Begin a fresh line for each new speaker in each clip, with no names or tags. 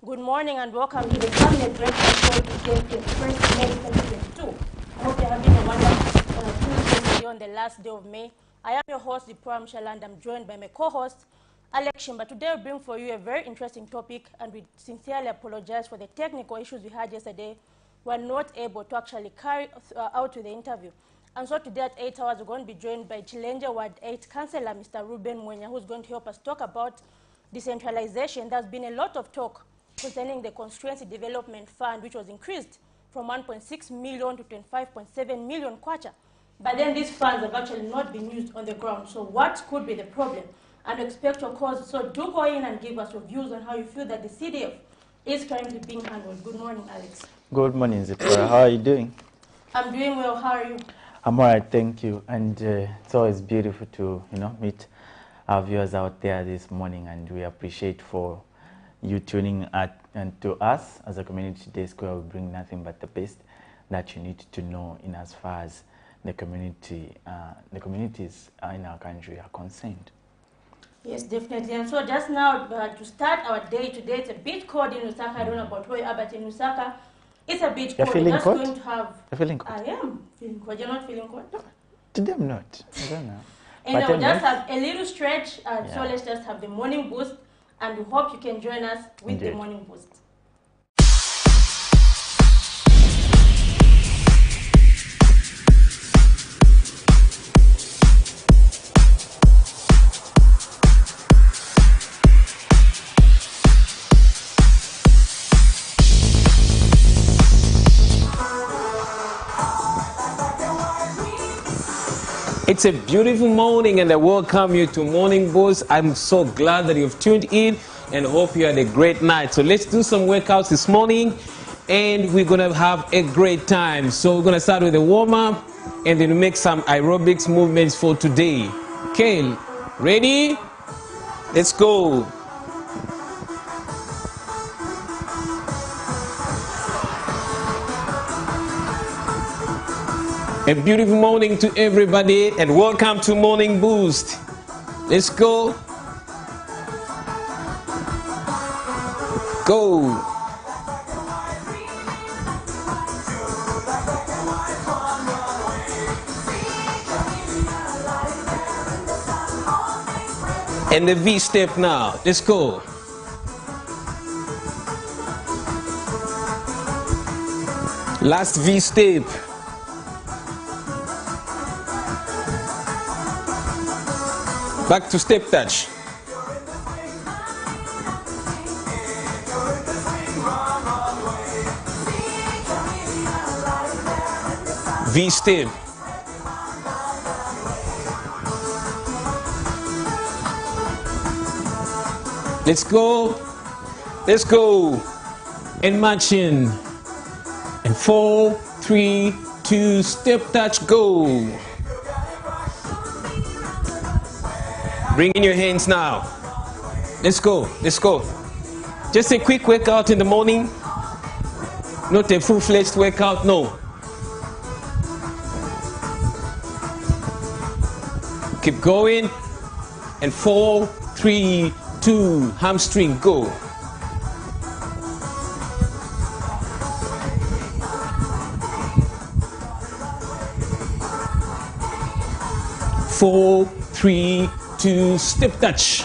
Good morning and welcome to the Camnet breakfast show today, 21st May 2022. I hope you're having a wonderful Tuesday today on the last day of May. I am your host, Dipram Shala, and I'm joined by my co-host, Alex Shimba. Today we bring for you a very interesting topic, and we sincerely apologize for the technical issues we had yesterday. We were not able to actually carry out with the interview. And so today at 8 hours, we're going to be joined by Chilenje Ward 8 Councillor, Mr. Ruben Mwenya, who's going to help us talk about decentralization. There's been a lot of talk concerning the Constituency Development Fund, which was increased from 1.6 million to 25.7 million kwacha. But then these funds have actually not been used on the ground. So what could be the problem? And expect your cause. So do go in and give us your views on how you feel that the CDF is currently being handled. Good morning, Alex.
Good morning, Zipora. How are you doing?
I'm doing well. How are you?
I'm all right, thank you. And it's always beautiful to, meet our viewers out there this morning, and we appreciate for you tuning and to us as a community desk, where we bring nothing but the best that you need to know in as far as the communities in our country are concerned.
Yes, definitely. And so just now, to start our day today, it's a bit cold in Lusaka. I don't know about where you are, but in Lusaka, it's a bit cold.
You're feeling cold?
Going to have...
You're feeling cold?
I am feeling cold. You're not feeling cold?
No, today I'm not. I don't know.
And we'll just have a little stretch, so let's just have the morning boost, and we hope you can join us with the morning boost.
It's a beautiful morning, and I welcome you to Morning Boost. I'm so glad that you've tuned in and hope you had a great night. So let's do some workouts this morning, and we're going to have a great time. So we're going to start with a warm-up and then make some aerobics movements for today. Okay, ready? Let's go. A beautiful morning to everybody, and welcome to Morning Boost. Let's go. Go. And the V step now. Let's go. Last V step. Back to step touch. V step. Let's go. Let's go. And marching. And 4, 3, 2, step touch, go. Bring in your hands now. Let's go. Let's go. Just a quick workout in the morning. Not a full-fledged workout, no. Keep going. And 4, 3, 2, hamstring, go. Four, 3, 2, step touch.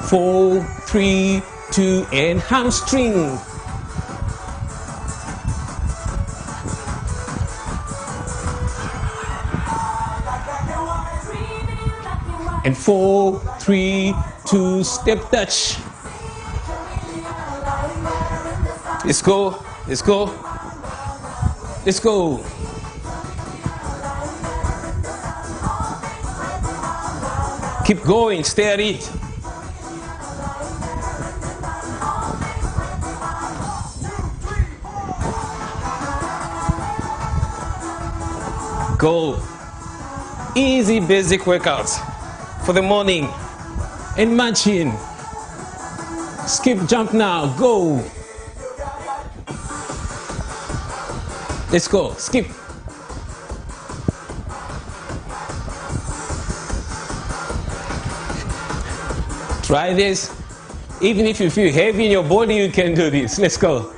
Four, 3, 2, and hamstring. And 4, 3, 2, step touch. Let's go. Let's go. Let's go. Keep going. Stay at it. Go. Easy basic workouts for the morning. And marching. Skip jump now. Go. Let's go. Skip. Try this. Even if you feel heavy in your body, you can do this. Let's go.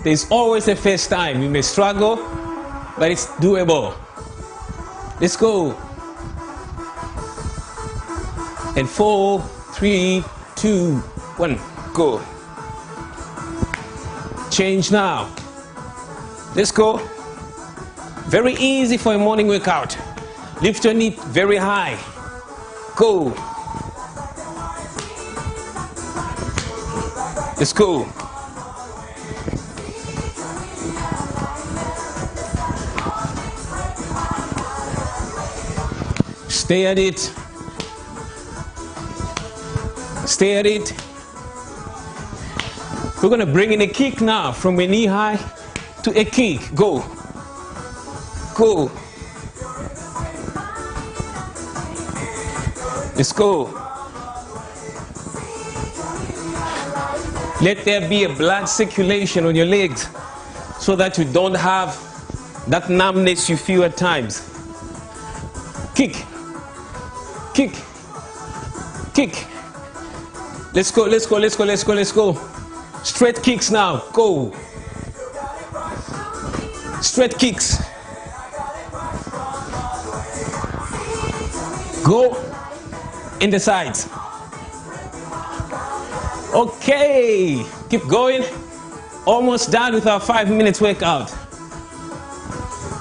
There's always a first time. You may struggle, but it's doable. Let's go. And 4, 3, 2, 1, go. Change now. Let's go. Very easy for a morning workout. Lift your knee very high. Go. Let's go. Stay at it. Stay at it. We're going to bring in a kick now from a knee high to a kick. Go. Go. Let's go. Let there be a blood circulation on your legs so that you don't have that numbness you feel at times. Kick. Kick. Kick. Let's go, let's go, let's go, let's go, let's go. Straight kicks now. Go. Straight kicks. Go in the sides. Okay, keep going. Almost done with our 5 minutes workout.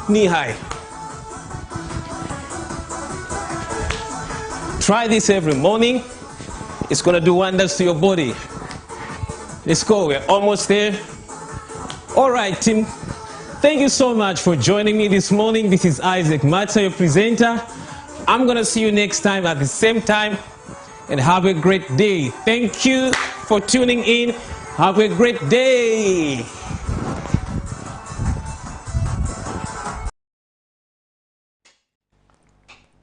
Knee high. Try this every morning. It's gonna do wonders to your body. Let's go, we're almost there. All right, team. Thank you so much for joining me this morning. This is Isaac Matza, your presenter. I'm gonna see you next time at the same time, and have a great day. Thank you for tuning in. Have a great day.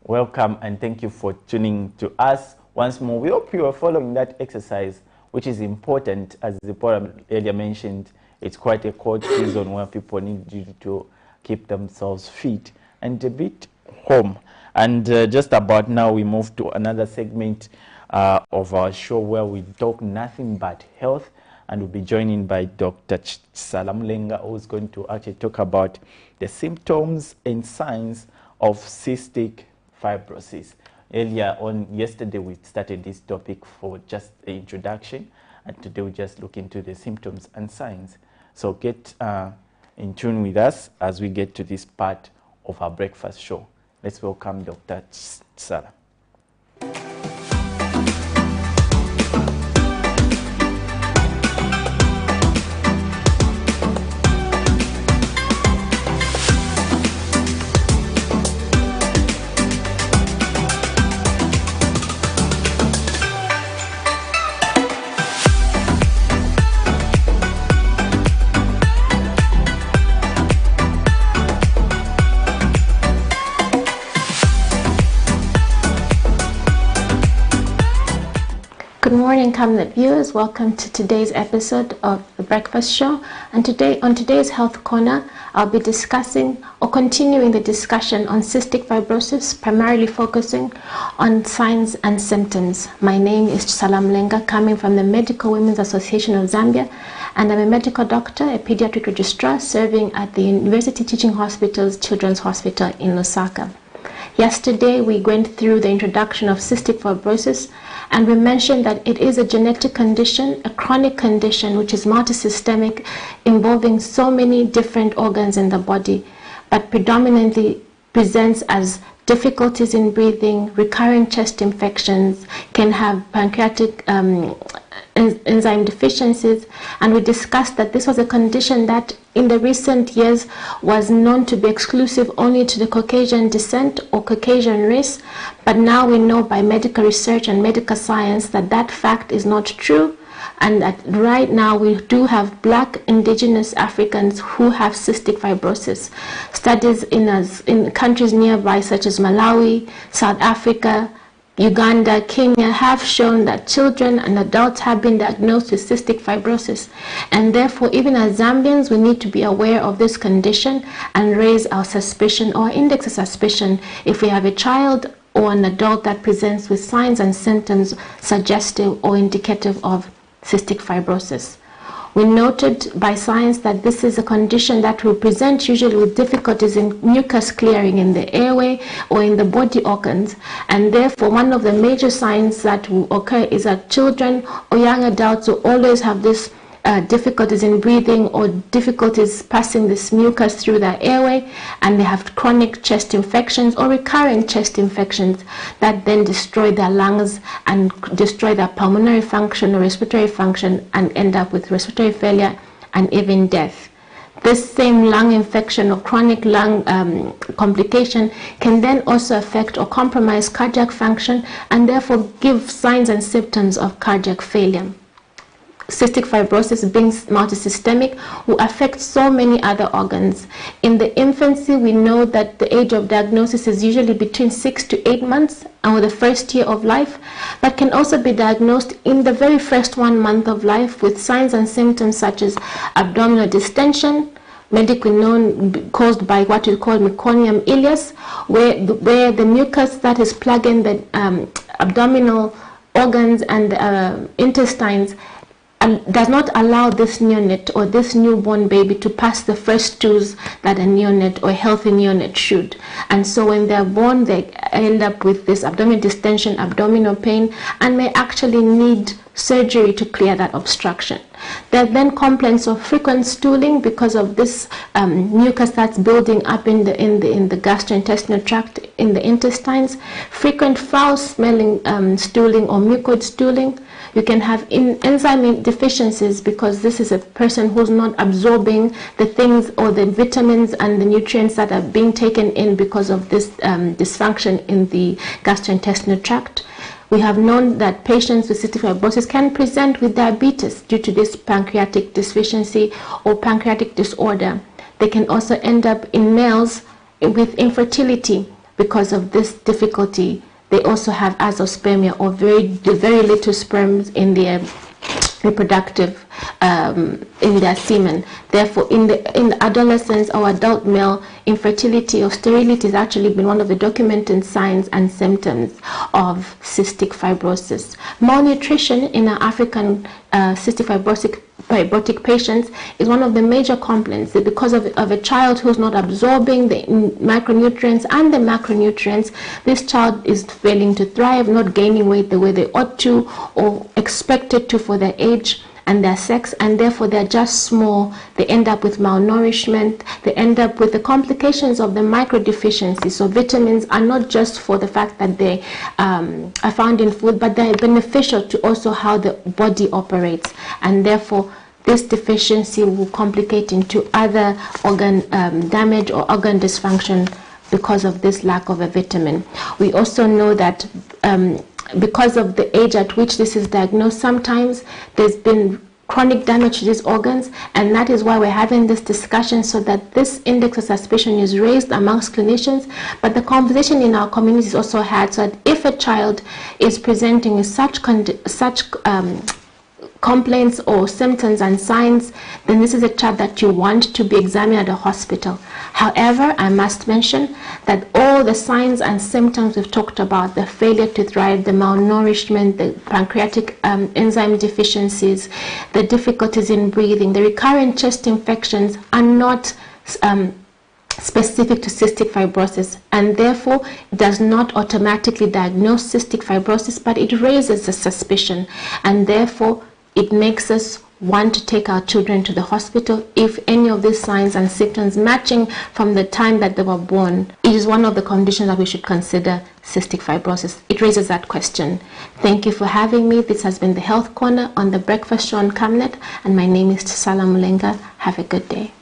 Welcome and thank you for tuning to us once more. We hope you are following that exercise, which is important. As the poem earlier mentioned, it's quite a cold season where people need you to keep themselves fit and a bit home. And just about now, we move to another segment of our show where we talk nothing but health, and we'll be joined by Dr. Salamlenga, who's going to actually talk about the symptoms and signs of cystic fibrosis. Earlier on, yesterday, we started this topic for just the introduction, and today we just look into the symptoms and signs. So get in tune with us as we get to this part of our breakfast show. Let's welcome Dr. Sala.
Good morning, Camnet viewers. Welcome to today's episode of The Breakfast Show. And today, on today's Health Corner, I'll be discussing or continuing the discussion on cystic fibrosis, primarily focusing on signs and symptoms. My name is Salamlenga, coming from the Medical Women's Association of Zambia, and I'm a medical doctor, a pediatric registrar, serving at the University Teaching Hospital's Children's Hospital in Lusaka. Yesterday, we went through the introduction of cystic fibrosis, and we mentioned that it is a genetic condition, a chronic condition, which is multisystemic, involving so many different organs in the body, but predominantly presents as difficulties in breathing, recurring chest infections, can have pancreatic enzyme deficiencies, and we discussed that this was a condition that in the recent years was known to be exclusive only to the Caucasian descent or Caucasian race, but now we know by medical research and medical science that that fact is not true, and that right now we do have Black indigenous Africans who have cystic fibrosis. Studies in countries nearby such as Malawi, South Africa, Uganda, Kenya have shown that children and adults have been diagnosed with cystic fibrosis, and therefore even as Zambians we need to be aware of this condition and raise our suspicion or index of suspicion if we have a child or an adult that presents with signs and symptoms suggestive or indicative of cystic fibrosis. We noted by science that this is a condition that will present usually with difficulties in mucus clearing in the airway or in the body organs, and therefore one of the major signs that will occur is that children or young adults will always have this difficulties in breathing or difficulties passing this mucus through their airway, and they have chronic chest infections or recurrent chest infections that then destroy their lungs and destroy their pulmonary function or respiratory function and end up with respiratory failure and even death. This same lung infection or chronic lung complication can then also affect or compromise cardiac function and therefore give signs and symptoms of cardiac failure. Cystic fibrosis, being multisystemic, will affect so many other organs. In the infancy, we know that the age of diagnosis is usually between 6 to 8 months or the first year of life, but can also be diagnosed in the very first 1 month of life with signs and symptoms such as abdominal distension, medically known, caused by what we call meconium ileus, where the mucus that is plugging the abdominal organs and intestines does not allow this neonate or this newborn baby to pass the first stools that a neonate or a healthy neonate should. And so when they're born, they end up with this abdominal distension, abdominal pain, and may actually need surgery to clear that obstruction. There are then complaints of frequent stooling because of this mucus that's building up in the gastrointestinal tract, in the intestines, frequent foul-smelling stooling or mucoid stooling. You can have enzyme deficiencies because this is a person who's not absorbing the things or the vitamins and the nutrients that are being taken in because of this dysfunction in the gastrointestinal tract. We have known that patients with cystic fibrosis can present with diabetes due to this pancreatic deficiency or pancreatic disorder. They can also end up in males with infertility because of this difficulty. They also have azoospermia or very little sperms in their reproductive in their semen. Therefore, in adolescence or adult male, infertility or sterility has actually been one of the documented signs and symptoms of cystic fibrosis. Malnutrition in our African cystic fibrotic patients is one of the major complaints, that because of a child who's not absorbing the micronutrients and the macronutrients, this child is failing to thrive, not gaining weight the way they ought to or expected to for their age and their sex, and therefore they're just small. They end up with malnourishment. They end up with the complications of the microdeficiency. So vitamins are not just for the fact that they are found in food, but they're beneficial to also how the body operates, and therefore this deficiency will complicate into other organ damage or organ dysfunction because of this lack of a vitamin. We also know that because of the age at which this is diagnosed, sometimes there's been chronic damage to these organs, and that is why we're having this discussion, so that this index of suspicion is raised amongst clinicians, but the conversation in our community is also had, so that if a child is presenting with such complaints or symptoms and signs, then this is a child that you want to be examined at a hospital. However, I must mention that all the signs and symptoms we've talked about, the failure to thrive, the malnourishment, the pancreatic enzyme deficiencies, the difficulties in breathing, the recurrent chest infections are not specific to cystic fibrosis, and therefore does not automatically diagnose cystic fibrosis, but it raises a suspicion, and therefore it makes us want to take our children to the hospital if any of these signs and symptoms matching from the time that they were born. It is one of the conditions that we should consider cystic fibrosis. It raises that question. Thank you for having me. This has been the Health Corner on the Breakfast Show on Camnet, and my name is Tsala Mulenga. Have a good day.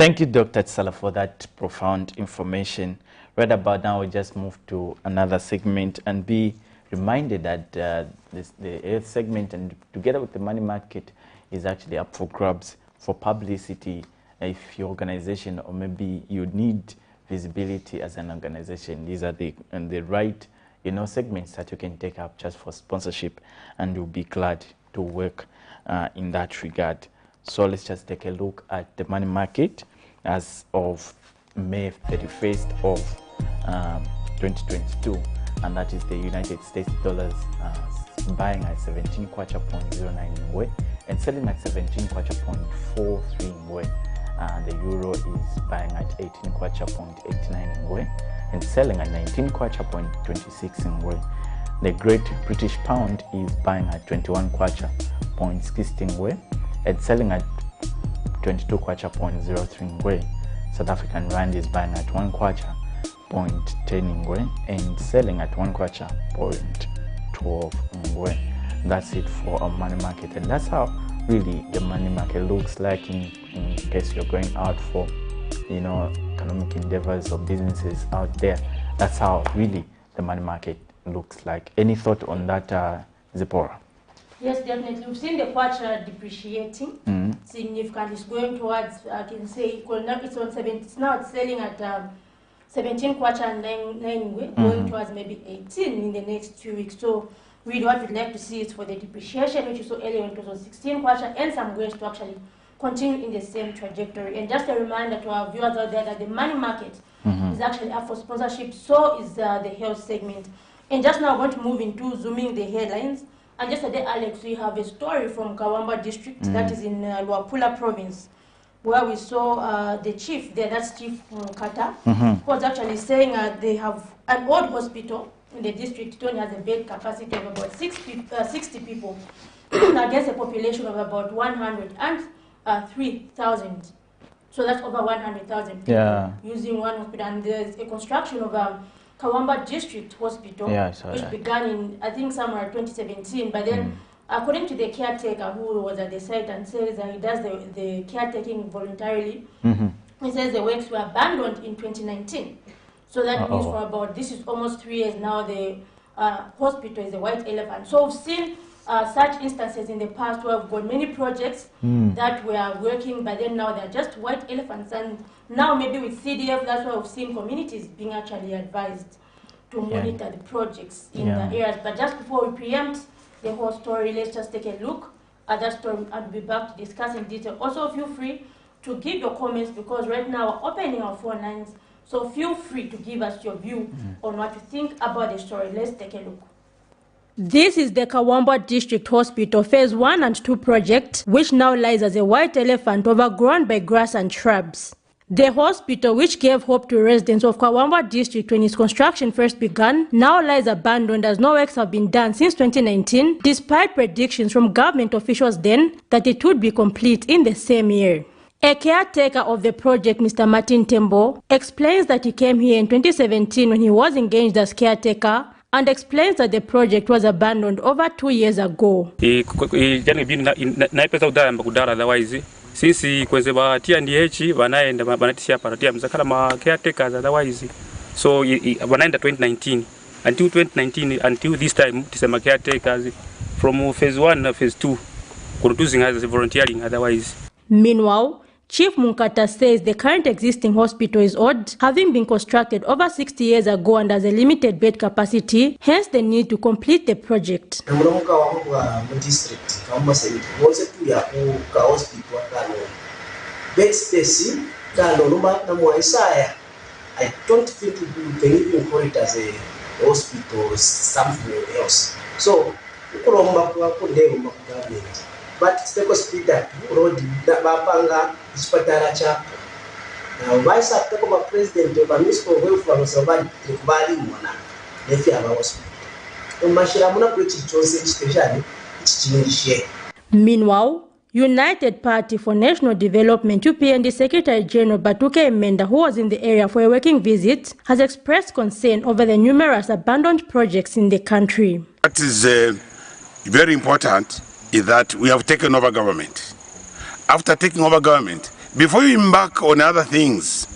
Thank you, Dr. Tsala, for that profound information. Right about now, we just move to another segment and be reminded that the health segment and together with the money market is actually up for grabs for publicity. If your organization or maybe you need visibility as an organization, these are the right segments that you can take up just for sponsorship, and we'll be glad to work in that regard. So let's just take a look at the money market as of May 31st of 2022, and that is the United States dollars buying at 17 kwacha.09 in Ngwe and selling at 17 kwacha.43 in Ngwe. The euro is buying at 18 kwacha.89 in Ngwe and selling at 19 kwacha.26 in Ngwe. The Great British Pound is buying at 21 kwacha.60 in Ngwe and selling at 22 kwacha.03 in Ngwe. South African Rand is buying at 1 kwacha.10 in Ngwe and selling at 1 kwacha.12 in Ngwe. That's it for our money market, and that's how really the money market looks like in case you're going out for economic endeavors or businesses out there. That's how really the money market looks like. Any thought on that, Zipporah?
Yes, definitely. We've seen the kwacha depreciating significantly. It's going towards, I can say, it's on 7. It's now selling at 17 kwacha and 9 going towards maybe 18 in the next 2 weeks. So really what we'd like to see is for the depreciation, which you saw earlier when it was on 16 kwacha, and some ways to actually continue in the same trajectory. And just a reminder to our viewers out there that the money market is actually up for sponsorship, so is the health segment. And just now I'm going to move into zooming the headlines. And yesterday, Alex, we have a story from Kawamba district, that is in Luapula province, where we saw the chief there, that's Chief Mukata, who was actually saying they have an old hospital in the district. It only has a bed capacity of about 60 people against a population of about 103,000. So that's over 100,000 people using one hospital. And there's a construction of Kawamba District Hospital, which began in, I think, somewhere 2017. But then, according to the caretaker who was at the site and says that he does the caretaking voluntarily, he says the works were abandoned in 2019. So that means for about, this is almost 3 years now, the hospital is a white elephant. So we've seen such instances in the past where we've got many projects that were working, but then now they're just white elephants. And now maybe with CDF, that's why we've seen communities being actually advised to monitor the projects in the areas. But just before we preempt the whole story, let's just take a look at that story and we'll be back to discuss in detail. Also, feel free to give your comments, because right now we're opening our phone lines. So feel free to give us your view on what you think about the story. Let's take a look. This is the Kawamba District Hospital Phase 1 and 2 project, which now lies as a white elephant overgrown by grass and shrubs. The hospital, which gave hope to residents of Kawamba District when its construction first began, now lies abandoned as no works have been done since 2019, despite predictions from government officials then that it would be complete in the same year. A caretaker of the project, Mr. Martin Tembo, explains that he came here in 2017 when he was engaged as caretaker, and explains that the project was abandoned over 2 years ago.
Since kwenze ba TNDH banaenda banatishia paratia mzakala ma caretakers otherwise, so banaenda 2019 until 2019 until this time tisema caretakers from phase 1 to phase 2 producing as volunteering otherwise.
Meanwhile, Chief Munkata says the current existing hospital is old, having been constructed over 60 years ago and has a limited bed capacity, hence the need to complete the project.
Bed space, I don't think we can even call it as a hospital or something else. So, but it's the hospital road Bapanga Spatara Chapel. Now, vice after president of a minister of welfare was a bad Mona, if you have a hospital. The Mashiramuna British Joseph Station, it's Chinese.
Meanwhile, United Party for National Development UPND Secretary General Batuke Emenda, who was in the area for a working visit, has expressed concern over the numerous abandoned projects in the country.
What is very important is that we have taken over government. After taking over government, before you embark on other things,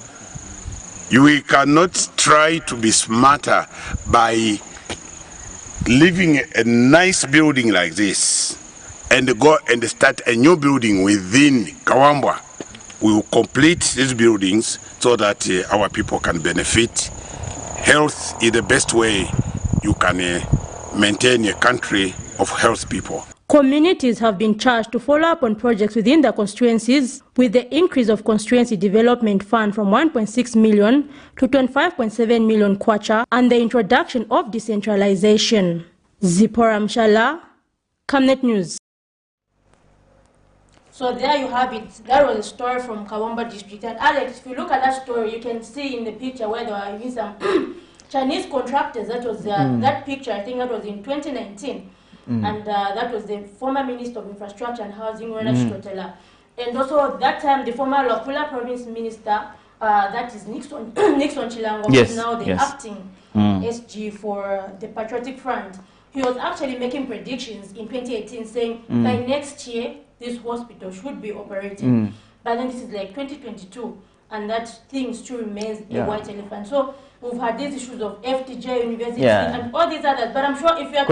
we cannot try to be smarter by leaving a nice building like this and go and start a new building within Kawambwa. We will complete these buildings so that our people can benefit. Health is the best way you can maintain a country of health people.
Communities have been charged to follow up on projects within their constituencies, with the increase of Constituency Development Fund from 1.6 million to 25.7 million kwacha and the introduction of decentralization. Zipporah Mshala, Camnet News. So there you have it. That was a story from Kawamba district. And Alex, if you look at that story, you can see in the picture where there were even some Chinese contractors. That was that picture. I think that was in 2019. And that was the former Minister of Infrastructure and Housing, Totela. And also that time, the former Lapula Province Minister, that is Nixon Chilango, who is now the acting SG for the Patriotic Front. He was actually making predictions in 2018 saying by next year, this hospital should be operating. But then this is like 2022, and that thing still remains a white elephant. So we've had these issues of FTJ University and all these others. But I'm sure if you have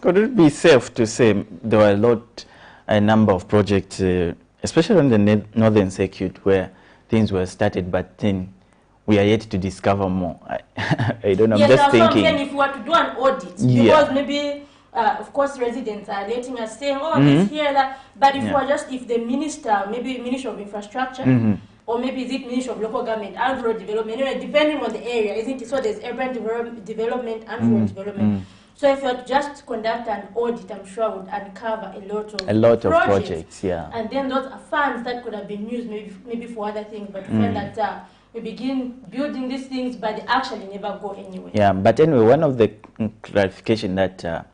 could it be safe to say there were a number of projects, especially on the northern circuit, where things were started, but then we are yet to discover more. I don't know. I'm just thinking.
If you were to do an audit, because maybe. Of course, residents are letting us saying, "Oh, it's here, that." But if you are if the minister, maybe Minister of Infrastructure, or maybe is it Minister of Local Government and Rural Development, depending on the area, isn't it? So there's urban development and rural development. So if you were to just conduct an audit, I'm sure would uncover a lot of projects. And then those are funds that could have been used maybe for other things, but find that. We begin building these things, but they actually never go anywhere. Yeah,
but anyway, one of the clarification that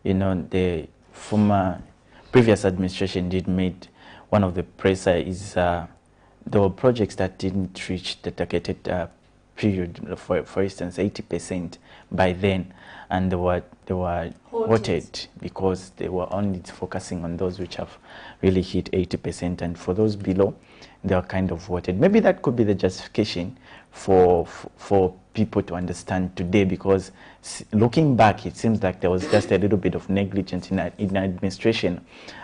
the former previous administration did made, one of the pressure is there were projects that didn't reach the targeted period, for instance, 80% by then, and they were halted because they were only focusing on those which have really hit 80%, and for those below, they are kind of halted. Maybe that could be the justification for people to understand today, because looking back, it seems like there was just a little bit of negligence in administration,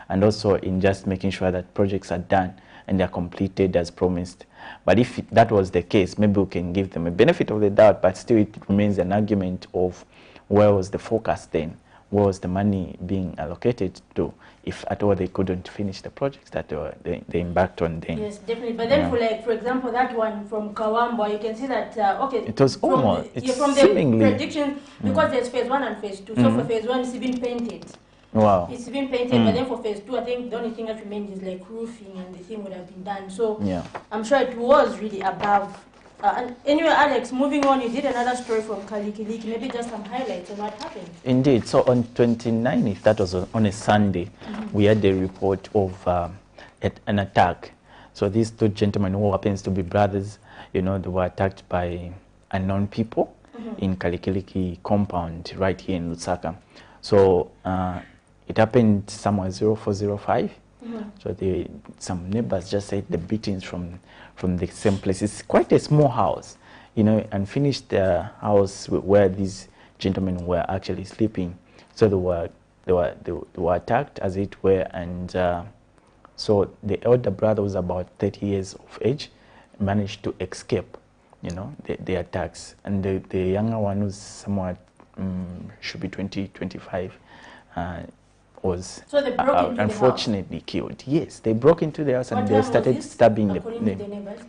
and also in just making sure that projects are done and they're completed as promised. But if that was the case, maybe we can give them a benefit of the doubt, but still it remains an argument of where was the focus then? Where was the money being allocated to, if at all they couldn't finish the projects that they embarked on then?
Yes, definitely. But then for example, that one from Kawamba, you can see that,
it was almost,
from the predictions, because there's phase 1 and phase 2. So for phase 1, it's been painted.
Wow.
It's been painted, but then for phase 2, I think the only thing that remains is like roofing, and the thing would have been done. So I'm sure it was really above. And anyway, Alex, moving on, you did another story from Kalikiliki. Maybe just some highlights on what happened.
Indeed. So on 29th, that was on a Sunday, we had a report of an attack. So these two gentlemen, who happens to be brothers, they were attacked by unknown people in Kalikiliki compound right here in Lusaka. So it happened somewhere 0405. So some neighbors just said the beatings from the same place. It's quite a small house, unfinished house where these gentlemen were actually sleeping. So they were attacked, as it were, and so the elder brother was about 30 years of age, managed to escape, the attacks, and the younger one was somewhat should be 20, 25. Was unfortunately killed. Yes, they broke into the house and they started stabbing the neighbors.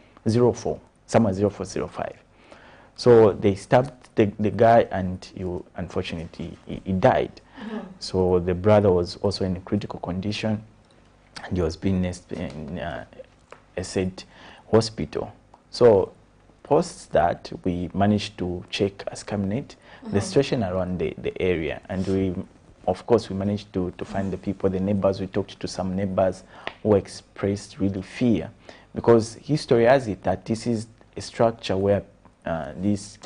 04, somewhere 0405. So they stabbed the guy, and unfortunately he died. So the brother was also in a critical condition, and he was being nursed in a said hospital. So post that, we managed to check as Camnet the situation around the area, and of course, we managed to find the people, the neighbors. We talked to some neighbors who expressed really fear, because history has it that this is a structure where these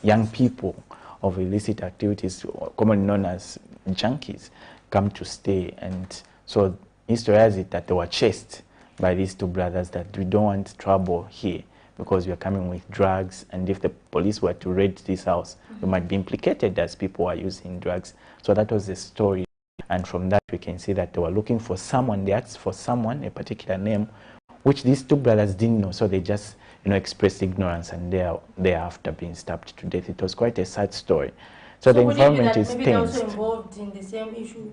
young people of illicit activities, commonly known as junkies, come to stay. And so history has it that they were chased by these two brothers that we don't want trouble here because we are coming with drugs, and if the police were to raid this house, we might be implicated as people are using drugs. So that was the story, and from that we can see that they were looking for someone. They asked for someone, a particular name, which these two brothers didn't know, so they just expressed ignorance, and they are after being stabbed to death. It was quite a sad story. So the environment is
maybe
tense.
Maybe they're also involved in the same issue.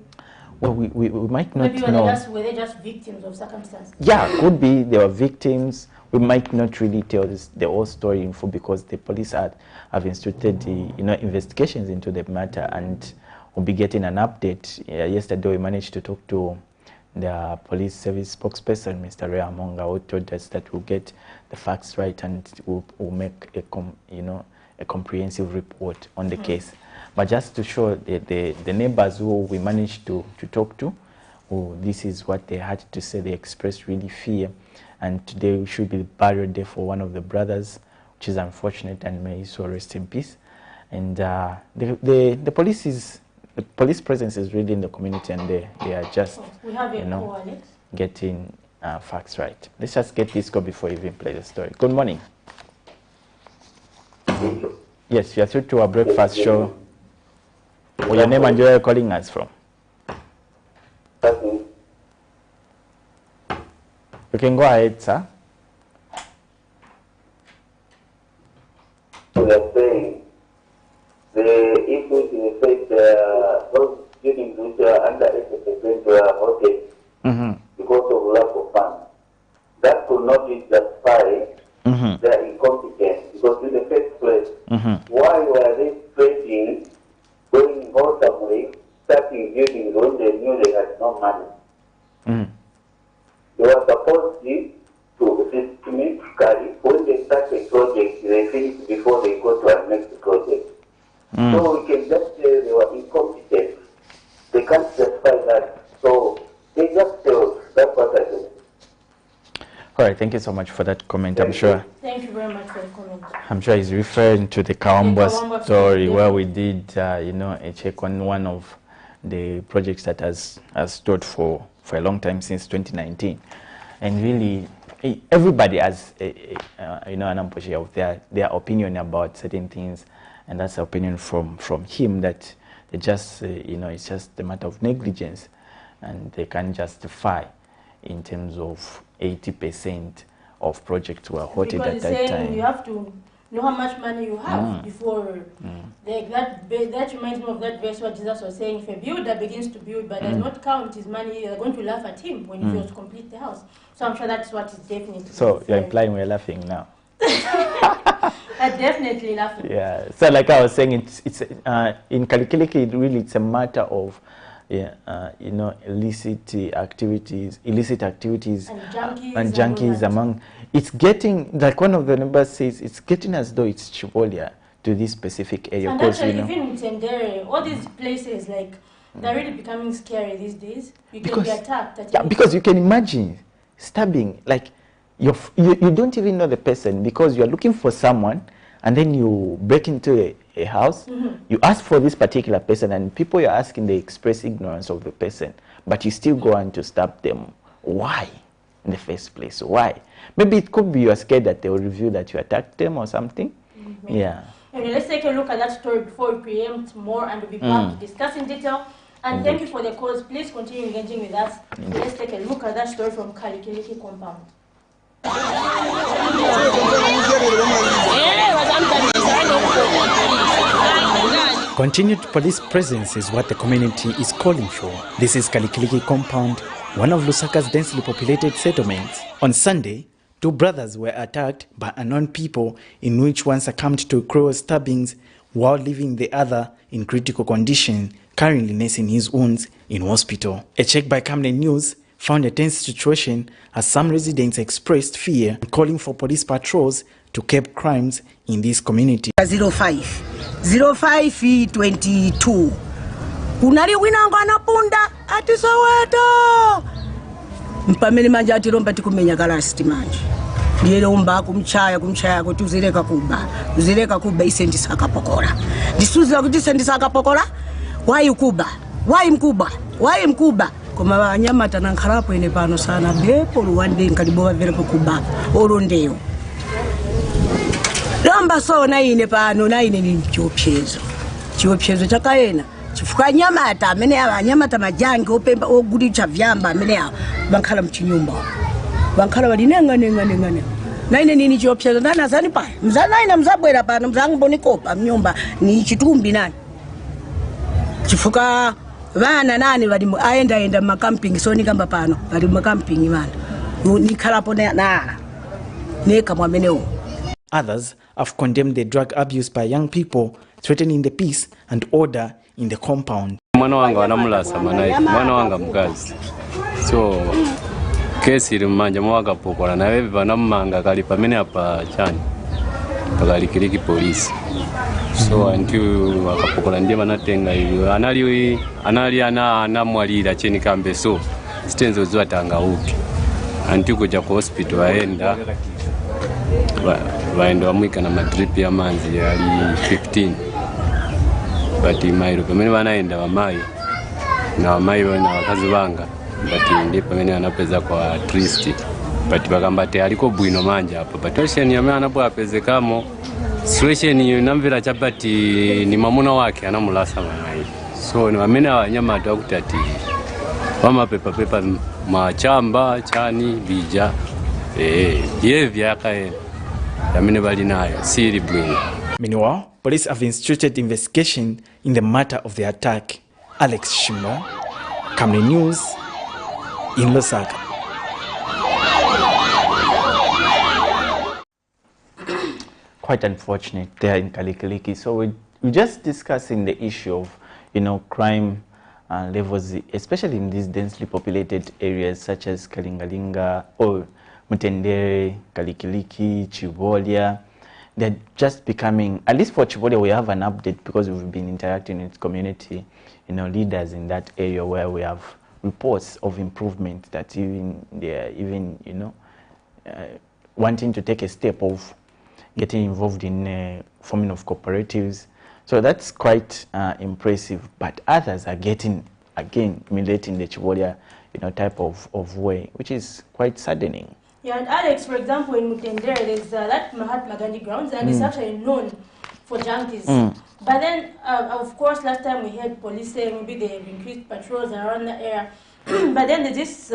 Well, we might not
maybe
know.
Were they just victims of circumstances?
Yeah, could be they were victims. We might not really tell the whole story in full because the police have instituted the investigations into the matter, and we'll be getting an update. Yesterday we managed to talk to the police service spokesperson, Mr. Ray Amonga, who told us that we'll get the facts right and we'll make a comprehensive report on the case. But just to show the neighbors who we managed to talk to, this is what they had to say. They expressed really fear, and today should be buried there for one of the brothers, which is unfortunate, and may his soul rest in peace. And the police presence is really in the community, and they are just getting facts right. Let's just get this go before we even play the story. Good morning. Yes, you are through to our breakfast show. What's your name and where are you calling us from? You can go ahead, sir.
We are saying the issues in effect, those students which are under 80% were voted because of lack of funds. That could not be justified their incompetence, because in the first place, why were they trading, going wholesomely, starting buildings when they knew they had no money? They were supposed to systematically, when they start a project, they finish before they go to our next project. So we can just say they were incompetent. They can't justify that. So they just failed. That's what I think.
All right, thank you so much for that comment. I'm sure.
Thank you very much for the comment.
I'm sure he's referring to the Kawamba story where we did, a check on one of the projects that has stood for a long time, since 2019, and really everybody has an ambush of their opinion about certain things, and that's the opinion from him that they just it's just a matter of negligence, and they can't justify in terms of 80% of projects were halted at that time.
You have to know how much money you have before. That reminds me of that verse where Jesus was saying, if a builder begins to build but does not count his money, they're going to laugh at him when he fails to complete the house. So I'm sure that's what is definitely.
So you're implying we're laughing now?
I'm definitely laughing. Yeah.
So like I was saying, it's in Kalikiliki, really it's a matter of illicit activities and junkies among. It's getting, like one of the members says, it's getting as though it's Chivolia to this specific area.
And actually, even in Tendere, all these places, like, they're really becoming scary these days. You can be attacked.
Yeah, because you can imagine stabbing, like, you don't even know the person because you're looking for someone, and then you break into a house, you ask for this particular person, and people you're asking, they express ignorance of the person, but you still go on to stab them. Why? In the first place, why? Maybe it could be you're scared that they will reveal that you attacked them or something. Yeah.
Okay, let's take a look at that story before we preempt more, and we'll be back to discuss in detail. And thank you for the calls. Please continue engaging with us. So let's take a look at that story from Kalikiliki compound.
Continued police presence is what the community is calling for. This is Kalikiliki compound, one of Lusaka's densely populated settlements. On Sunday, two brothers were attacked by unknown people, in which one succumbed to cruel stabbings while leaving the other in critical condition, currently nursing his wounds in hospital. A check by Camnet News found a tense situation as some residents expressed fear, calling for police patrols to curb crimes in this community.
05/22 kunali winango anapunda ati Soweto mpamene manje atiromba tikumenya kalasti manje ndiyelomba kumchaya kuti uzileka kuba ise ndisakapokola ndisuzira kuti ise ndisakapokola wayi mkuba koma Banyamata nankhalapo ine pano sana bepo luwande nkalibo baverepo kuba olondeyo lamba sona ine pano na ine ni chiopsezo chakaena chifuka Nyamata amene Abanyamata majange opemba ogulitsa vyamba amene bankhala mchinyumba bankhala balinenga na ine nini chiopsezo ndana zani pa mzana ina mzabwera pano mzangu bonikopa mnyumba ni chitumbi nani chifuka vana nani bali aenda makamping so nikamba pano bali makamping vana nikhalapo na neka mwamenewo.
Others have condemned the drug abuse by young people, threatening the peace and order in the compound.
Mwana wanga wanamulasa manai, mwana wanga mkazi. So kesi ili mmanja mwaka pokola na wewe vanamanga kali pamene hapa chani. Pakalikiliki polisi. So until wakapokola ndiye manatenga hiyo. Anali anamwalira cheni kambe so stenzo zwa tanga upi. Until kuja kwa hospital waenda wamwika na madrip ya manzi ya 15. But imairo pamene wanaenda wamai na wamai wana wakazi wanga but ndi pamene anapeza kwa trist but bakambate aliko bwino manja hapo but situation yame anapo apezekamo situation yonamvira chapati ni mamuna wake anamulasa manai so ni wamene Abanyamata akutati wamapepa machamba chani bija behavior yakaenda yamene bali nayo siri bwino.
Meanwhile, police have instituted investigation in the matter of the attack. Alex Shimo, Camnet News in Lusaka.
Quite unfortunate there in Kalikiliki. So we're just discussing the issue of, crime levels, especially in these densely populated areas such as Kalingalinga or Mutendere, Kalikiliki, Chivolia. They're just becoming, at least for Chivolia, we have an update because we've been interacting with community, leaders in that area where we have reports of improvement that even they're wanting to take a step of getting involved in forming of cooperatives. So that's quite impressive. But others are getting, again, emulating the Chivolia, type of way, which is quite saddening.
Yeah, and Alex, for example, in Mutendere, there's that Mahatma Gandhi grounds, and it's actually known for junkies. But then, of course, last time we heard police saying maybe they've increased patrols around the area. But then there's this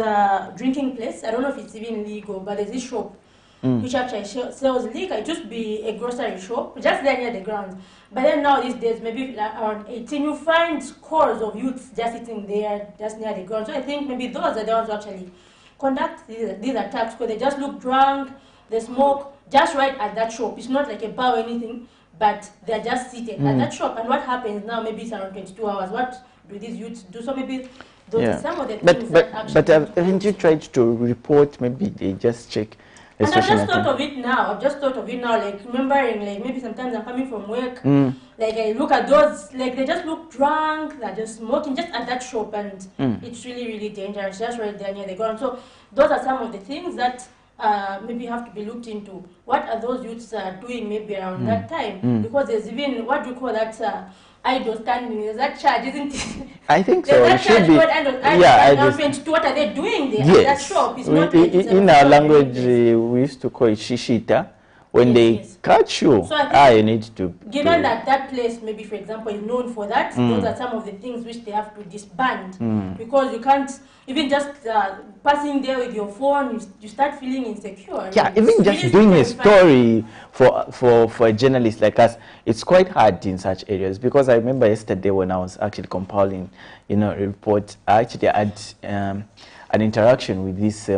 drinking place. I don't know if it's even legal, but there's this shop which actually sells liquor. It used to be a grocery shop, just there near the grounds. But then now these days, maybe around 18, you find scores of youths just sitting there, just near the ground. So I think maybe those are the ones who actually conduct these attacks, because they just look drunk, they smoke just right at that shop. It's not like a bar or anything, but they're just seated at that shop. And what happens now, maybe it's around 22 hours. What do these youths do? So maybe those are some of the things that actually...
But haven't you tried to report, maybe they just check?
And I've just thought of it now. Like, remembering, like, maybe sometimes I'm coming from work, like, I look at those, like, they just look drunk, they're just smoking just at that shop, and it's really, really dangerous, just right there near the ground. So those are some of the things that maybe have to be looked into. What are those youths doing maybe around that time? Because there's even, what do you call that, idol standing, there's that charge, isn't it?
I think so. It should be.
What are they doing there? Yes. At that shop? It's not like
in our language, we used to call it shishita. When they catch you,
so
you need to...
Given that that place, maybe, for example, is known for that, those are some of the things which they have to disband. Because you can't, even just passing there with your phone, you start feeling insecure.
Yeah, even just really doing a story for a journalist like us, it's quite hard in such areas. Because I remember yesterday when I was actually compiling, a report, I actually had an interaction with these,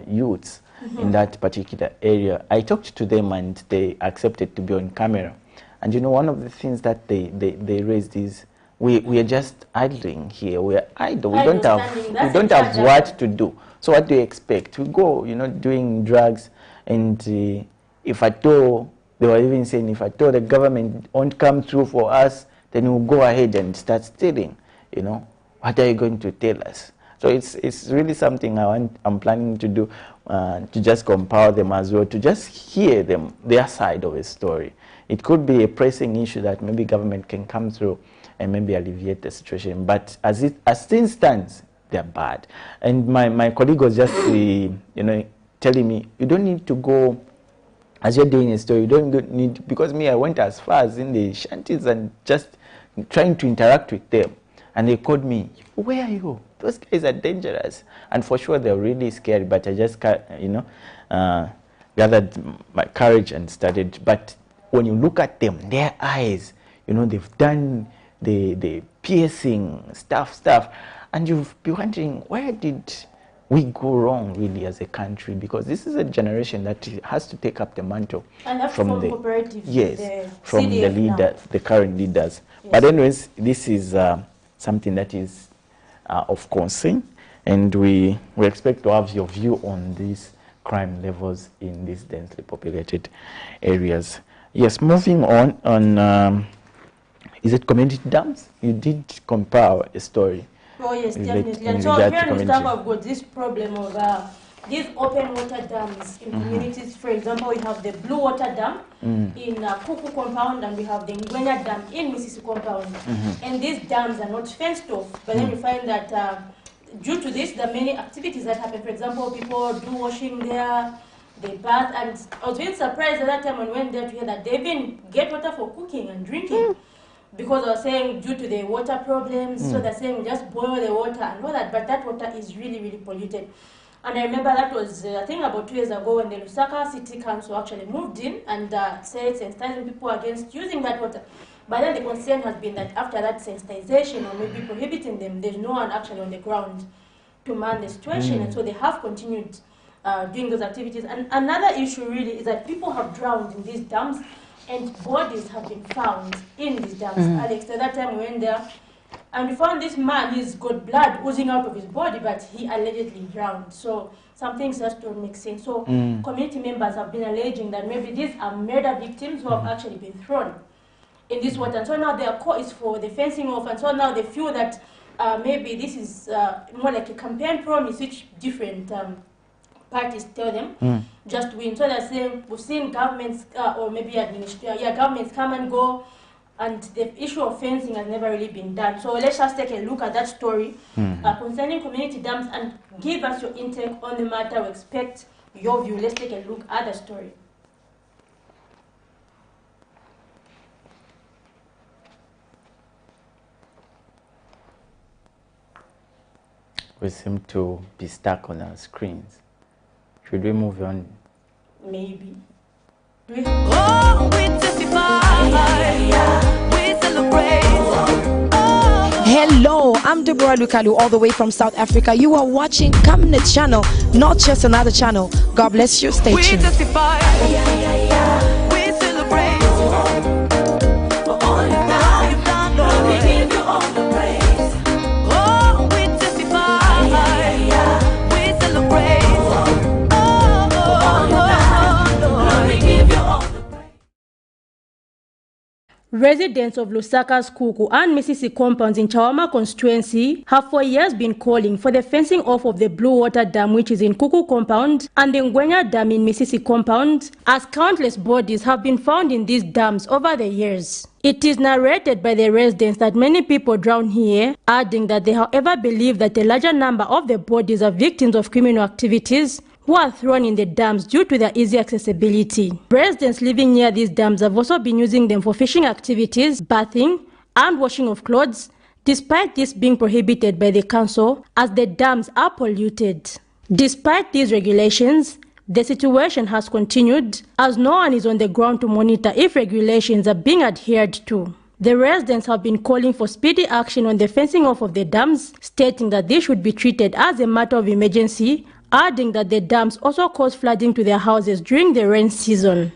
youths. In that particular area. I talked to them and they accepted to be on camera. And one of the things that they raised is we are just idling here. We are idle. We don't have what to do. So what do you expect? We go, doing drugs, and if at all, they were even saying, if at all the government won't come through for us, then we'll go ahead and start stealing. What are you going to tell us? So it's really something I'm planning to do, to just compile them as well, to just hear their side of a story. It could be a pressing issue that maybe government can come through and maybe alleviate the situation. But as things stands, they're bad. And my colleague was just, telling me, you don't need to go, as you're doing a story, you don't need, because me, I went as far as in the shanties and just trying to interact with them. And they called me, where are you? Those guys are dangerous. And for sure, they're really scary, but I just, gathered my courage and started. But when you look at them, their eyes, they've done the piercing stuff, and you'll be wondering, where did we go wrong really as a country? Because this is a generation that has to take up the mantle from the cooperatives, from the leaders, the current leaders. Yes. But anyways, this is something that is of concern, and we expect to have your view on these crime levels in these densely populated areas. Yes, moving on, is it community dams? You did compare a story.
Oh yes, definitely. And so here in Lusaka, we've got this problem of these open water dams in communities. For example, we have the Blue Water Dam in Kuku compound, and we have the Ngwenya Dam in Misisi compound. And these dams are not fenced off, but then you find that due to this, there are many activities that happen. For example, people do washing there, they bath, and I was very surprised at that time when we went there to hear that they even get water for cooking and drinking. Because I was saying due to the water problems, so they're saying just boil the water and all that, but that water is really, really polluted. And I remember that was, I think about 2 years ago when the Lusaka City Council actually moved in and said sensitizing people against using that water. But then the concern has been that after that sensitization or maybe prohibiting them, there's no one actually on the ground to man the situation, and so they have continued doing those activities. And another issue really is that people have drowned in these dams, and bodies have been found in these dams. Alex, at that time we went there, and we found this man, he's got blood oozing out of his body, but he allegedly drowned. So some things just don't make sense. So community members have been alleging that maybe these are murder victims who have actually been thrown in this water. And so now their call is for the fencing off, and so now they feel that maybe this is more like a campaign promise, which different parties tell them just win. So they're saying we've seen governments or maybe governments come and go, and the issue of fencing has never really been done. So let's just take a look at that story concerning community dams and give us your intake on the matter. We expect your view. Let's take a look at the story.
We seem to be stuck on our screens. Should we move on?
Maybe.
Oh, we testify, we celebrate. Hello, I'm Deborah Lukalu, all the way from South Africa. You are watching Camnet channel, not just another channel. God bless you. Stay tuned. We testify, we celebrate. For all you've done, Lord, we give you all the praise. Oh, we testify, we celebrate.
Residents of Lusaka's Kuku and Misisi compounds in Chawama constituency have for years been calling for the fencing off of the Blue Water Dam, which is in Kuku compound, and the Ngwenya Dam in Misisi compound, as countless bodies have been found in these dams over the years. It is narrated by the residents that many people drown here, adding that they however believe that a larger number of the bodies are victims of criminal activities who are thrown in the dams due to their easy accessibility. Residents living near these dams have also been using them for fishing activities, bathing, and washing of clothes, despite this being prohibited by the council as the dams are polluted. Despite these regulations, the situation has continued as no one is on the ground to monitor if regulations are being adhered to. The residents have been calling for speedy action on the fencing off of the dams, stating that this should be treated as a matter of emergency, adding that the dams also cause flooding to their houses during the rain season.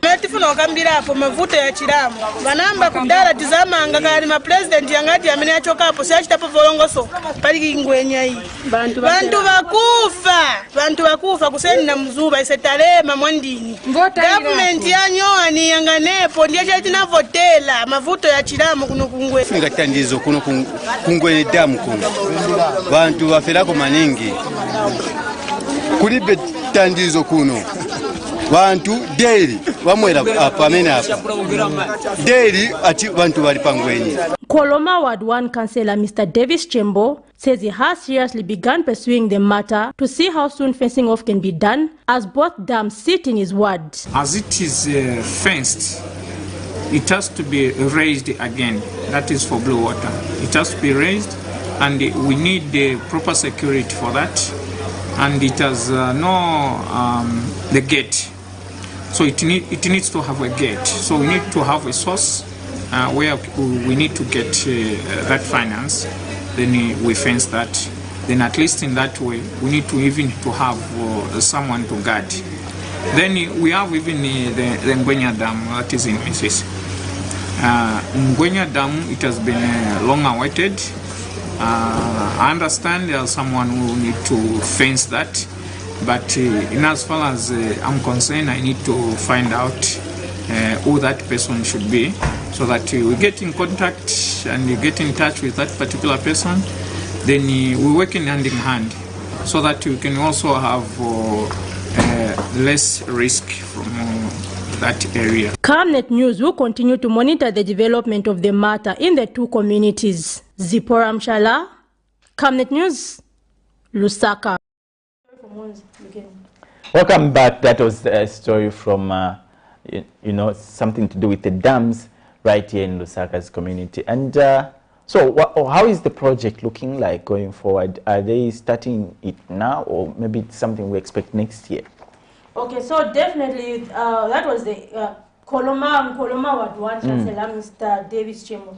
Kulibe tandizo kuno bantu daily bamwera apamene apa daily ati bantu bali pangwenye.
Koloma Ward 1 Councillor Mr. Davis Chembo says he has seriously begun pursuing the matter to see how soon fencing off can be done, as both dams sit in his ward.
As it is fenced, it has to be raised again. That is for blue water. It has to be raised, and we need the proper security for that. And it has the gate. So it needs to have a gate. So we need to have a source where we need to get that finance. Then we fence that. Then at least in that way, we need to even to have someone to guard. Then we have even the Ngwenya Dam that is in Mrs. Ngwenya Dam, it has been long awaited. I understand there's someone who need to fence that, but in as far as I'm concerned, I need to find out who that person should be, so that we get in contact and we get in touch with that particular person. Then we work hand in hand, so that we can also have less risk from that area.
Camnet News will continue to monitor the development of the matter in the two communities. Zipporah Mshala, Camnet News, Lusaka.
Welcome back. That was a story from, something to do with the dams right here in Lusaka's community. And so how is the project looking like going forward? Are they starting it now, or maybe it's something we expect next year?
Okay, so definitely that was the Koloma Ward 1 Chancellor, Mr. Davis Chemo.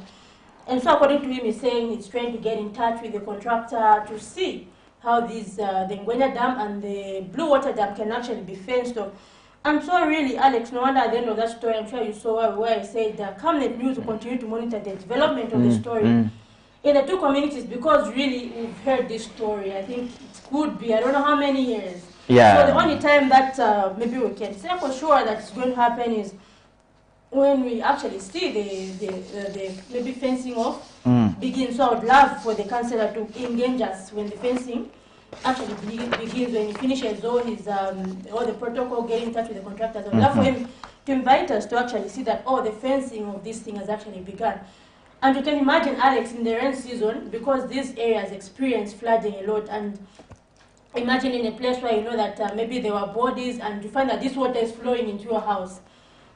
And so according to him, he's saying he's trying to get in touch with the contractor to see how these, the Ngwenya Dam and the Blue Water Dam can actually be fenced off. And so really, Alex, no wonder at the end of that story, I'm sure you saw where I said that Camnet News will continue to monitor the development of the story in the two communities, because really we've heard this story. I think it could be, I don't know how many years.
Yeah.
So the only time that maybe we can say for sure that it's going to happen is when we actually see the maybe fencing off begins. So I would love for the councillor to engage us when the fencing actually begins, when he finishes all his all the protocol, get in touch with the contractors. I would love for him to invite us to actually see that the fencing of this thing has actually begun. And you can imagine, Alex, in the rain season, because these areas experience flooding a lot, and imagine in a place where you know that maybe there were bodies and you find that this water is flowing into your house.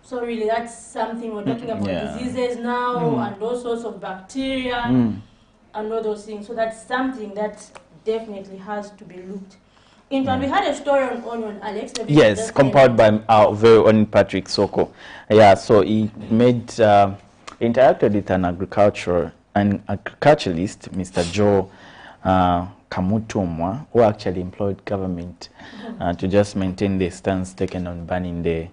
So really that's something we're talking about, diseases now and all sorts of bacteria and all those things. So that's something that definitely has to be looked into. And we had a story on onion, Alex.
Yes, compiled by our very own Patrick Soko. Yeah, so he made, interacted with an agriculturalist, Mr. Joe Kamutumwa, who actually employed government to just maintain the stance taken on banning the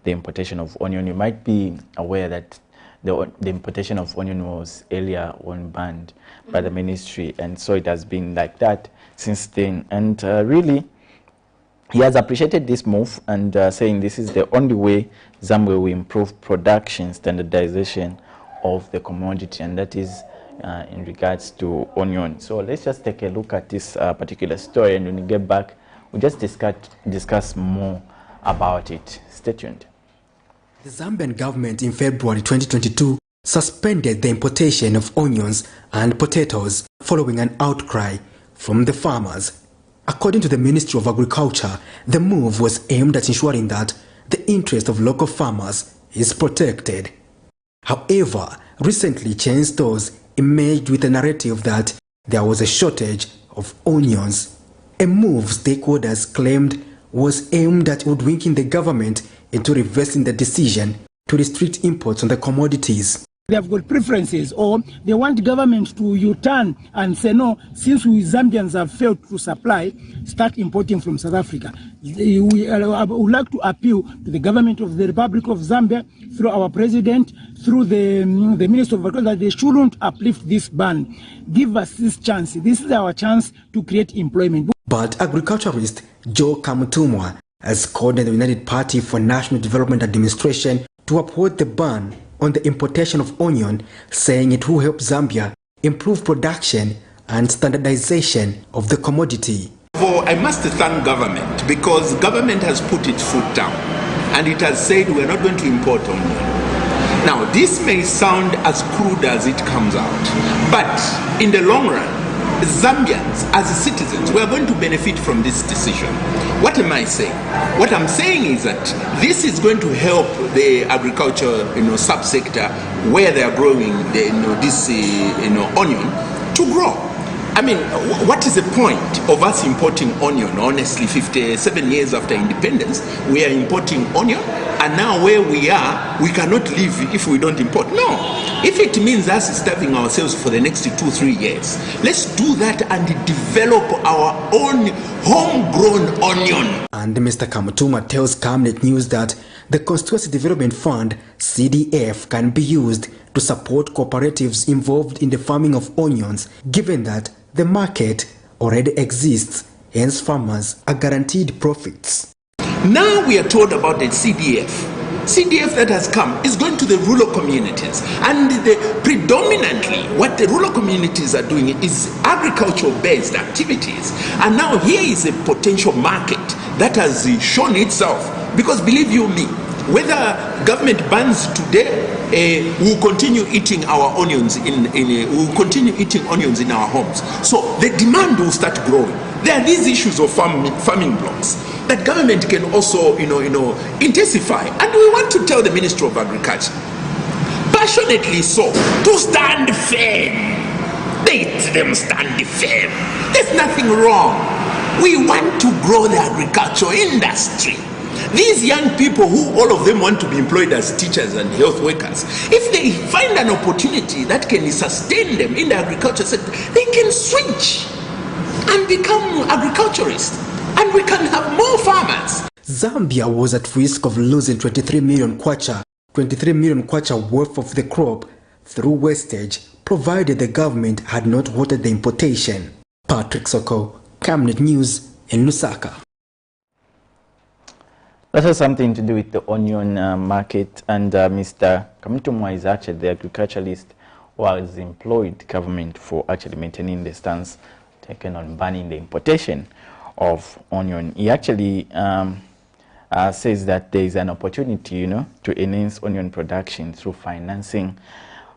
importation of onion. You might be aware that the importation of onion was earlier on banned by the ministry, and so it has been like that since then. And really, he has appreciated this move and saying this is the only way Zambia will improve production standardization of the commodity, and that is in regards to onion. So let's just take a look at this particular story, and when we get back, we'll just discuss more about it. Stay tuned.
The Zambian government in February 2022 suspended the importation of onions and potatoes following an outcry from the farmers. According to the Ministry of Agriculture, the move was aimed at ensuring that the interest of local farmers is protected. However, recently chain stores emerged with a narrative that there was a shortage of onions, a move stakeholders claimed was aimed at hoodwinking the government into reversing the decision to restrict imports on the commodities.
They have got preferences, or they want government to U-turn and say, no, since we Zambians have failed to supply, start importing from South Africa. We would like to appeal to the government of the Republic of Zambia, through our president, through the Minister of Agriculture, that they shouldn't uplift this ban. Give us this chance. This is our chance to create employment.
But agriculturalist Joe Kamutumwa has called on the United Party for National Development Administration to uphold the ban on the importation of onion, saying it will help Zambia improve production and standardization of the commodity.
I must thank government, because government has put its foot down and it has said we are not going to import onion. Now, this may sound as crude as it comes out, but in the long run, Zambians, as citizens, we are going to benefit from this decision. What am I saying? What I'm saying is that this is going to help the agriculture, subsector where they are growing this onion to grow. I mean, what is the point of us importing onion? Honestly, 57 years after independence, we are importing onion, and now where we are, we cannot live if we don't import. No. If it means us starving ourselves for the next 2-3 years, let's do that and develop our own homegrown onion.
And Mr. Kamutuma tells Camnet News that the Constituency Development Fund, CDF, can be used to support cooperatives involved in the farming of onions, given that the market already exists, hence farmers are guaranteed profits.
Now we are told about the CDF. CDF that has come is going to the rural communities, and predominantly what the rural communities are doing is agricultural-based activities. And now here is a potential market that has shown itself, because believe you me, whether government bans today, we'll continue eating our onions we'll continue eating onions in our homes. So the demand will start growing. There are these issues of farming blocks that government can also, intensify. And we want to tell the Ministry of Agriculture, passionately so, to stand firm. Let them stand firm. There's nothing wrong. We want to grow the agricultural industry. These young people who all of them want to be employed as teachers and health workers, if they find an opportunity that can sustain them in the agriculture sector, they can switch and become agriculturists, and we can have more farmers.
Zambia was at risk of losing 23 million kwacha worth of the crop through wastage, provided the government had not halted the importation. Patrick Soko, Camnet News in Lusaka.
That has something to do with the onion market, and Mr. Kamutuma is actually the agriculturalist who has employed government for actually maintaining the stance taken on banning the importation of onion. He actually says that there is an opportunity, to enhance onion production through financing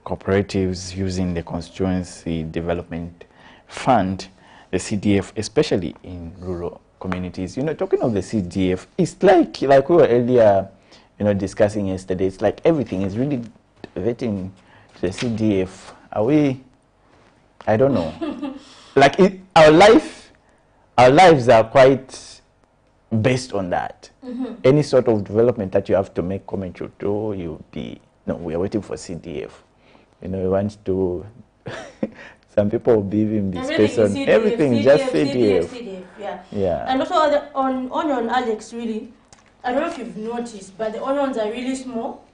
cooperatives using the Constituency Development Fund, the CDF, especially in rural communities. Talking of the CDF, it's like we were earlier, discussing yesterday. It's like everything is really vetting to the CDF. Are we? I don't know. Our lives are quite based on that. Any sort of development that you have to make commentary to, you'll be we are waiting for CDF. We want to. Some people will be even be based on everything,
CDF,
just
CDF,
yeah.
And also on onion, Alex, really, I don't know if you've noticed, but the onions are really small.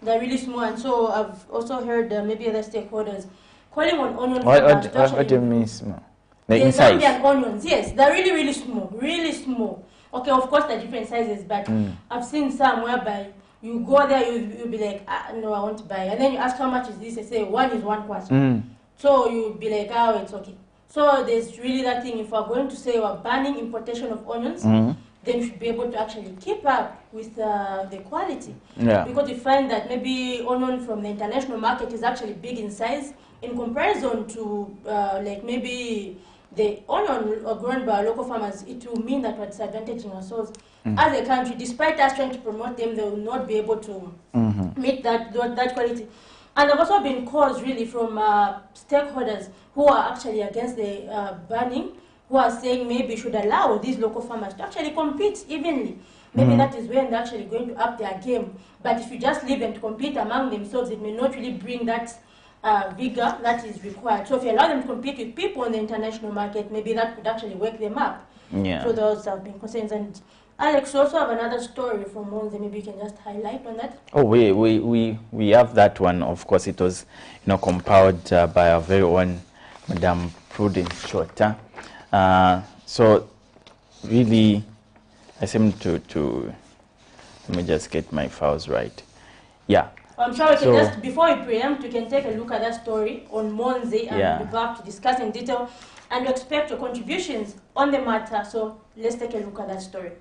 They're really small, and so I've also heard maybe other stakeholders calling on onion.
What do you mean small? The inside?
Zambian onions, yes, they're really, really small, really small. Okay, of course, they're different sizes, but I've seen some whereby you go there, you'll be like, no, I want to buy. And then you ask how much is this, they say one is 1 kwacha. So you'll be like, oh, it's okay. So there's really that thing, if we're going to say we're banning importation of onions, then we should be able to actually keep up with the quality.
Yeah.
Because you find that maybe onion from the international market is actually big in size in comparison to like maybe the onion grown by local farmers. It will mean that we're disadvantaging ourselves as a country. Despite us trying to promote them, they will not be able to meet that quality. And there have also been calls really from stakeholders who are actually against the banning, who are saying maybe should allow these local farmers to actually compete evenly. Maybe that is when they're actually going to up their game. But if you just leave them to compete among themselves, it may not really bring that vigor that is required. So if you allow them to compete with people in the international market, maybe that could actually wake them up.
Yeah.
So those have been concerns. And Alex, you also have another story from Monze. Maybe you can just highlight on that.
Oh, we have that one. Of course, it was compiled by our very own Madame Prudence Shota. So really, I seem to let me just get my files right. Yeah.
I'm sure we can just, before we preempt, we can take a look at that story on Monze and we'll have to discuss in detail and expect your contributions on the matter. So let's take a look at that story.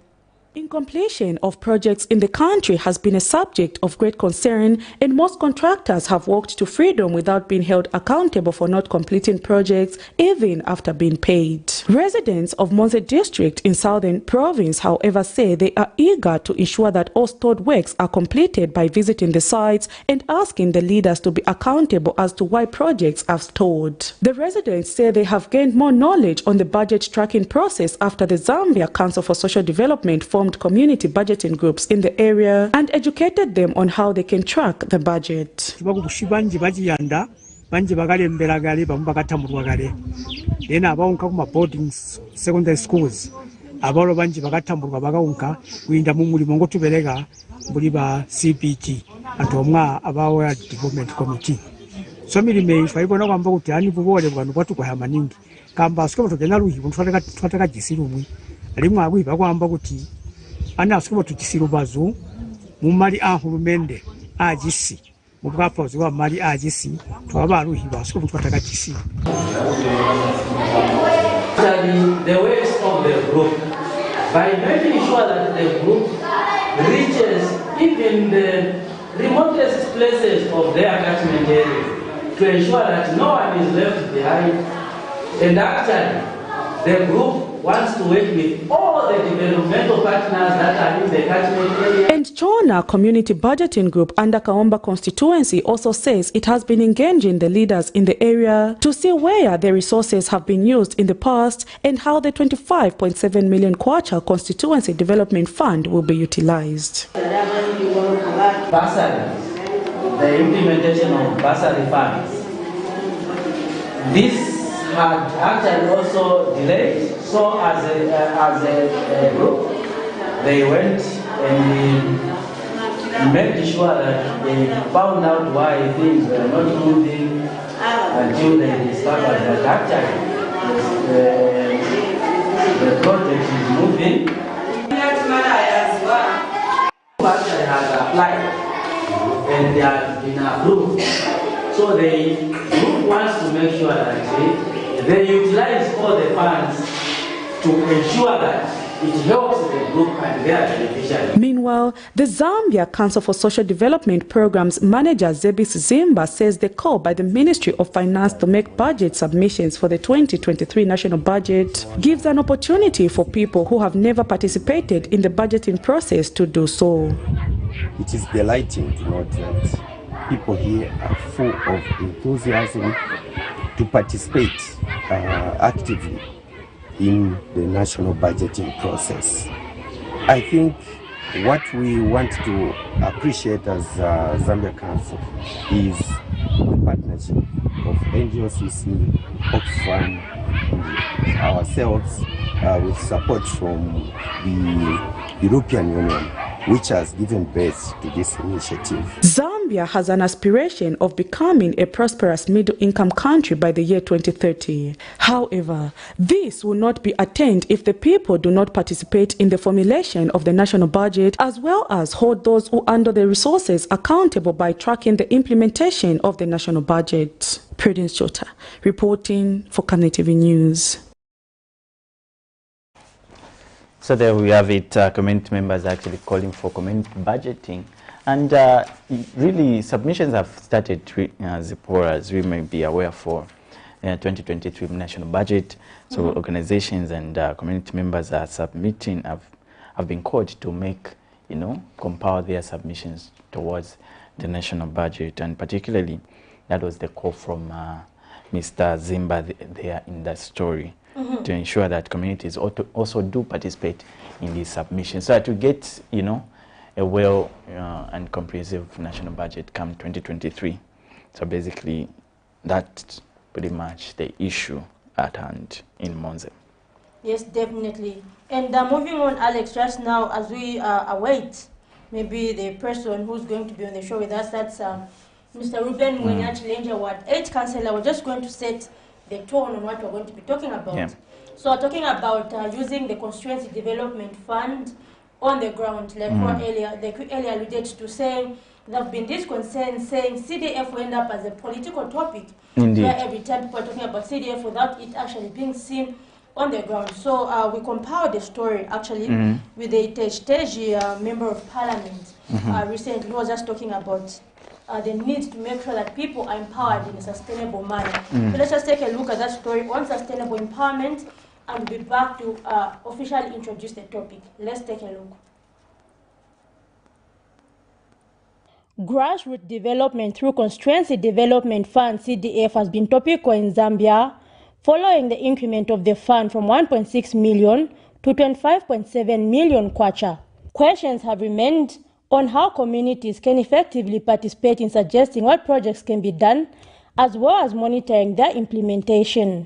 Incompletion of projects in the country has been a subject of great concern, and most contractors have walked to freedom without being held accountable for not completing projects even after being paid. Residents of Monse district in Southern Province, however, say they are eager to ensure that all stalled works are completed by visiting the sites and asking the leaders to be accountable as to why projects are stalled. The residents say they have gained more knowledge on the budget tracking process after the Zambia Council for Social Development formed community budgeting groups in the area and educated them on how they can track the budget.
Secondary schools abalo banji bakatambulwa bakaunka kuinda mu mulimo ngo tubereka buli ba CPT atomwa abawa development committee so milime ifayibona kwamba kuti ani bubole bwanu kwatukwaya maningi kamba sikomo togena ruhi twataka gisirumwe alimwe akwiba kwamba kuti ana sikomo tukisirubazu mu mali ahulumende agisi mu bwapozi wa mali agisi twaba ruhi basikomo twataka gisi.
The ways of the group by making sure that the group reaches even the remotest places of their catchment area to ensure that no one is left behind, and actually the group wants to work with all the developmental partners that are in the catchment area.
And Chona Community Budgeting Group under Kaomba constituency also says it has been engaging the leaders in the area to see where the resources have been used in the past and how the 25.7 million Kwacha Constituency Development Fund will be utilized.
Bursaries, the implementation of bursary funds. This had actually also delayed. So as a group, they went and made sure that they found out why things were not moving until they discovered that actually the project is moving. Actually has applied and they have been approved. So the group wants to make sure that they utilize all the funds to ensure that it helps the group and their beneficiaries.
Meanwhile, the Zambia Council for Social Development Programs manager Zebis Zimba says the call by the Ministry of Finance to make budget submissions for the 2023 national budget gives an opportunity for people who have never participated in the budgeting process to do so.
It is delighting to note that people here are full of enthusiasm to participate actively in the national budgeting process. I think what we want to appreciate as Zambia Council is the partnership of NGOCC, Oxfam, and ourselves with support from the European Union, which has given birth to this initiative.
Zambia has an aspiration of becoming a prosperous middle-income country by the year 2030. However, this will not be attained if the people do not participate in the formulation of the national budget, as well as hold those who handle the resources accountable by tracking the implementation of the national budget. Prudence Chota, reporting for Camnet TV News.
So there we have it, community members actually calling for community budgeting. And really, submissions have started as we may be aware for 2023 national budget. So organizations and community members are submitting, have been called to make, compile their submissions towards the national budget. And particularly, that was the call from Mr. Zimba there in that story. To ensure that communities also do participate in these submissions, so that we get, a well and comprehensive national budget come 2023. So basically, that's pretty much the issue at hand in Monse.
Yes, definitely. And moving on, Alex, just now as we await maybe the person who's going to be on the show with us, that's Mr. Ruben Mwenyachilenja, Ward 8 Councillor. We're just going to set the tone on what we're going to be talking about. Yeah. So we're talking about using the Constituency Development Fund on the ground, like what earlier alluded to, saying there have been this concern saying CDF will end up as a political topic. Indeed. Where every time people are talking about CDF without it actually being seen on the ground. So we compiled the story actually with the Teji member of parliament recently. He was just talking about the need to make sure that people are empowered in a sustainable manner. So let's just take a look at that story on sustainable empowerment, and we'll be back to officially introduce the topic. Let's take a look. Grassroots development through Constituency Development Fund (CDF) has been topical in Zambia, following the increment of the fund from 1.6 million to 25.7 million kwacha. Questions have remained on how communities can effectively participate in suggesting what projects can be done, as well as monitoring their implementation.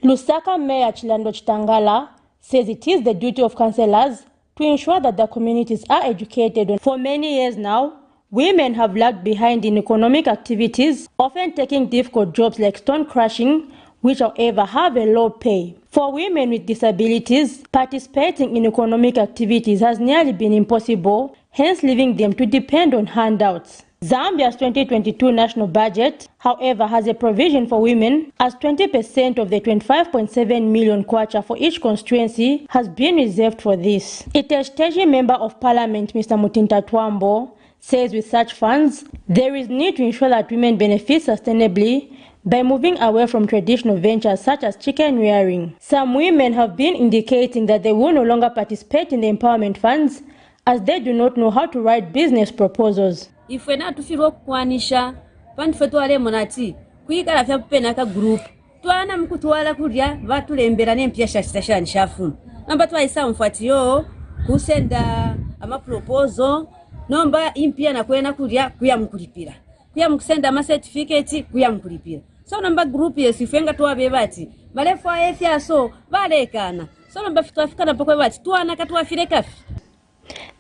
Lusaka Mayor Chilando Chitangala says it is the duty of councillors to ensure that the communities are educated. For many years now, women have lagged behind in economic activities, often taking difficult jobs like stone crushing, which however have a low pay. For women with disabilities, participating in economic activities has nearly been impossible, hence leaving them to depend on handouts. Zambia's 2022 national budget, however, has a provision for women, as 20% of the 25.7 million kwacha for each constituency has been reserved for this. Iteshteji Member of Parliament Mr. Mutinta Twambo says with such funds, there is need to ensure that women benefit sustainably by moving away from traditional ventures such as chicken rearing. Some women have been indicating that they will no longer participate in the empowerment funds as they do not know how to write business proposals.
Ifwe na tufiro kwanisha pandife twale monati kuyikala fya pena ka group twana mkutwala kulya batulembera n'empya shashashani shafu namba twaisa mfatiyo kusenda ama proposal nomba impya na kwena kulya kuya mkulipira kuya mkusenda ama certificate kuya mkulipira so namba group yesifenga twabe bati malefu afya so balekana so namba fitwafikana pokwe bati twana katwafire kafi.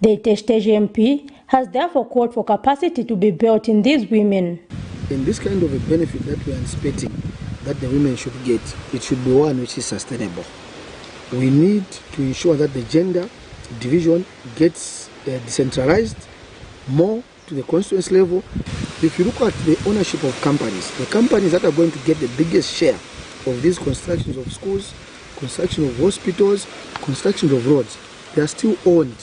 The Iteshteji MP has therefore called for capacity to be built in these women.
In this kind of a benefit that we are expecting that the women should get, it should be one which is sustainable. We need to ensure that the gender division gets decentralized more to the constituency level. If you look at the ownership of companies, the companies that are going to get the biggest share of these constructions of schools, construction of hospitals, construction of roads, they are still owned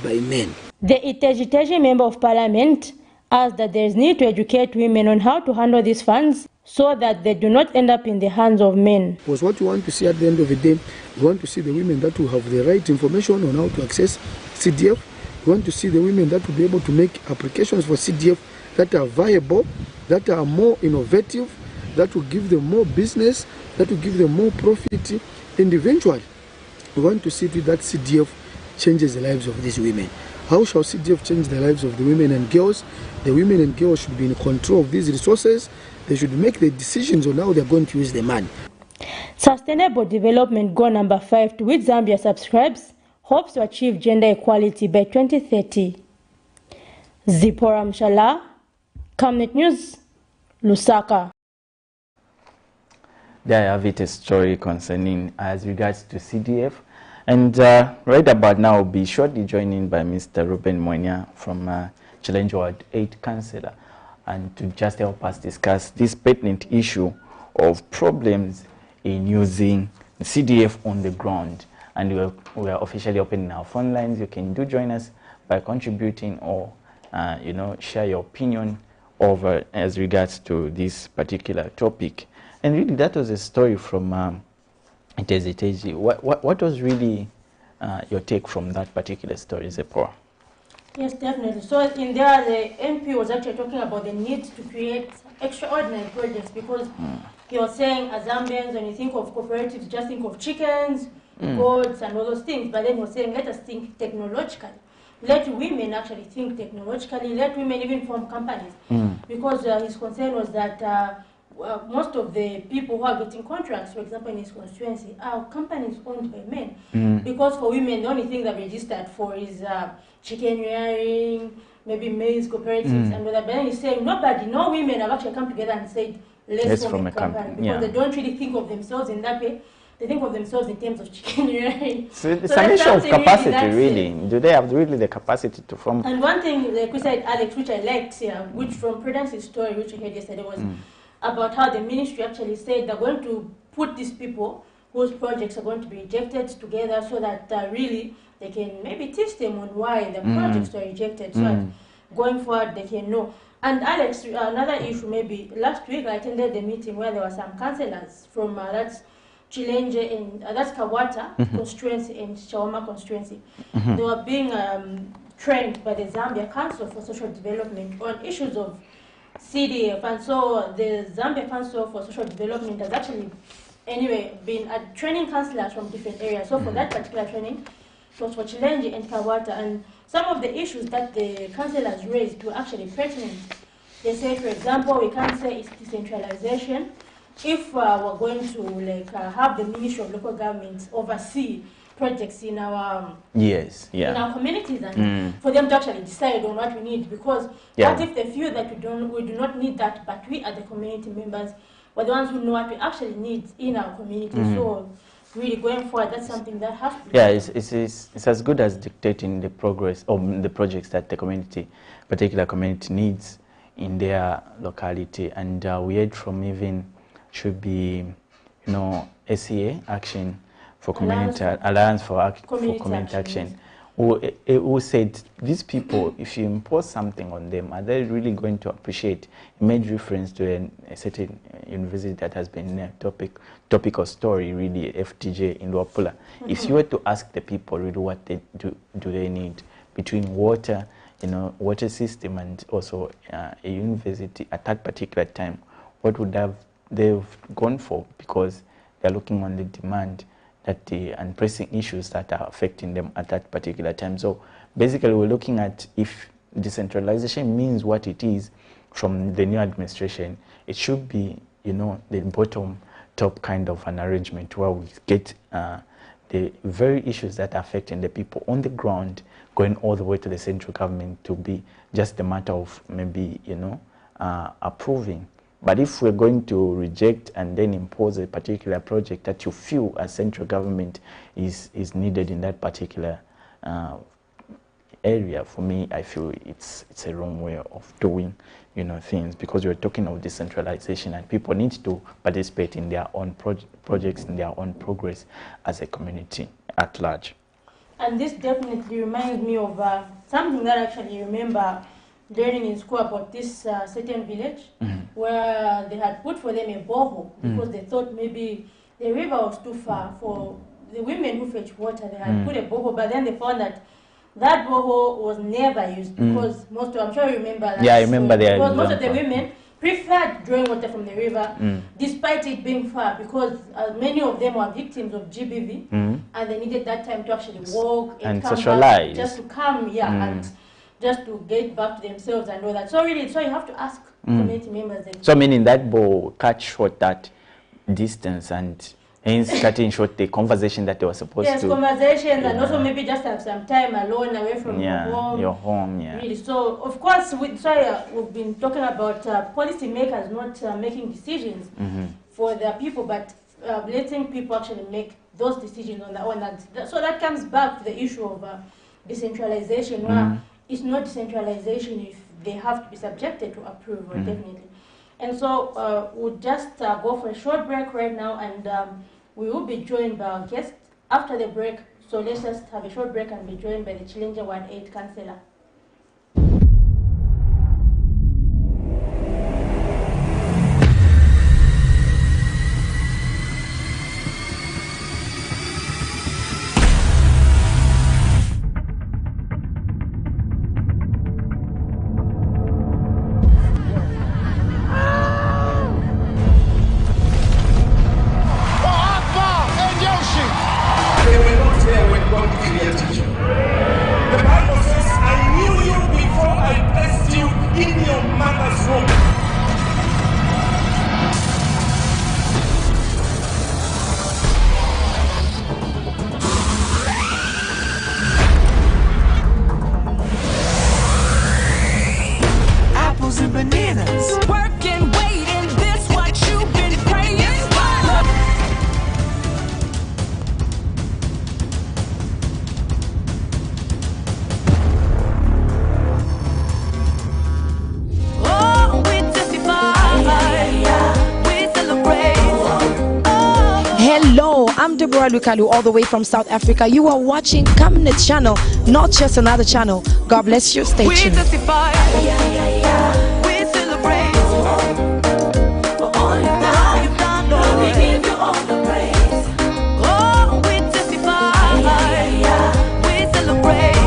by men.
The Iteshteji Member of Parliament asked that there is need to educate women on how to handle these funds so that they do not end up in the hands of men.
Because what we want to see at the end of the day, we want to see the women that will have the right information on how to access CDF. We want to see the women that will be able to make applications for CDF that are viable, that are more innovative, that will give them more business, that will give them more profit, and eventually we want to see that CDF changes the lives of these women. How shall CDF change the lives of the women and girls? The women and girls should be in control of these resources. They should make the decisions on how they're going to use the money.
Sustainable Development Goal number 5, to which Zambia subscribes, hopes to achieve gender equality by 2030. Zipporah Mshala, Camnet News, Lusaka.
There I have it, a story concerning as regards to CDF. And right about now, we'll be shortly joined in by Mr. Ruben Mwenya from Challenge Ward 8 Councillor, and to just help us discuss this pertinent issue of problems in using CDF on the ground. And we are officially opening our phone lines. You can join us by contributing or share your opinion over as regards to this particular topic. And really, that was a story from Iteshteji. What was really your take from that particular story, Zipporah?
Yes, definitely. So in there, the MP was actually talking about the need to create extraordinary projects, because he was saying, as Zambians, when you think of cooperatives, just think of chickens, goats, and all those things. But then he was saying, let us think technologically. Let women actually think technologically. Let women even form companies. Because his concern was that most of the people who are getting contracts, for example, in his constituency, are companies owned by men. Because for women, the only thing they're registered for is chicken rearing, maybe maize cooperatives, and all that. But then he's saying no women have actually come together and said, let's form a company. Because they don't really think of themselves in that way. They think of themselves in terms of chicken rearing.
So it's an issue of capacity, really. Do they have really the capacity to form?
And one thing, like we said, Alex, which I liked here, which from Prudence's story, which we heard yesterday, was about how the ministry actually said they're going to put these people whose projects are going to be rejected together, so that really they can maybe teach them on why the projects were rejected, so that going forward they can know. And Alex, another issue, maybe last week I attended the meeting where there were some councillors from that's Chilenge and that's Kawata constituency and Shawama constituency. They were being trained by the Zambia Council for Social Development on issues of CDF, and so the Zambia Council for Social Development has actually been training councillors from different areas. So for that particular training, it was for Chilenge and Kawata, and some of the issues that the councillors raised were actually pertinent. They said, for example, we can't say it's decentralization if we're going to have the Ministry of Local Government oversee projects in our in our communities, and for them to actually decide on what we need, because what if they feel that we do not need that, but we are the community members, we're the ones who know what we actually need in our community. So really going forward, that's something that has to be
it's as good as dictating the progress or the projects that the particular community needs in their locality. And we heard from even should be ACA, Action for Community, Alliance for Community Action, who said these people, if you impose something on them, are they really going to appreciate? He made reference to a certain university that has been a topic or story, really, FTJ in Luapula. If you were to ask the people really what they do they need between water, water system, and also a university at that particular time, what would they've gone for? Because they're looking on the demand and pressing issues that are affecting them at that particular time. So basically we're looking at if decentralization means what it is from the new administration, it should be, the bottom top kind of an arrangement where we get the very issues that are affecting the people on the ground going all the way to the central government to be just a matter of maybe, approving. But if we're going to reject and then impose a particular project that you feel as central government is needed in that particular area, for me, I feel it's a wrong way of doing, things, because we're talking of decentralization and people need to participate in their own projects, in their own progress as a community at large.
And this definitely reminds me of something that I actually remember learning in school about this certain village where they had put for them a borehole because they thought maybe the river was too far for the women who fetch water. They had put a borehole, but then they found that borehole was never used because I'm sure you remember that.
Yeah, I remember that.
Because most of the women preferred drawing water from the river despite it being far, because many of them were victims of GBV and they needed that time to actually walk and come
socialize.
Back, just to come, and just to get back to themselves and all that. So really, you have to ask community members.
So meaning that bow cut short that distance and hence cutting short the conversation that they were supposed to.
Yes, conversations and also maybe just have some time alone away from
your home.
Really. So of course, we've been talking about policy makers not making decisions for their people, but letting people actually make those decisions on their own. So that comes back to the issue of decentralization, where it's not decentralization if they have to be subjected to approval, definitely. And so we'll just go for a short break right now, and we will be joined by our guest after the break. So let's just have a short break and be joined by the Chilenge Ward 8 councillor.
They were not there when God created you. The Bible says, I
Deborah Lukalu, all the way from South Africa. You are watching Camnet channel, not just another channel. God bless you. Stay tuned.
We celebrate for all you've done, Lord. We give you all the praise. Oh, we testify. We celebrate.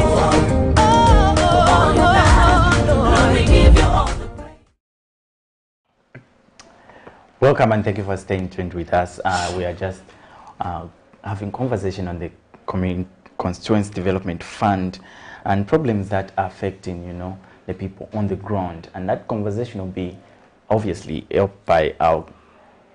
Welcome and thank you for staying tuned with us. We are just having conversation on the Constituency Development Fund and problems that are affecting, the people on the ground. And that conversation will be obviously helped by our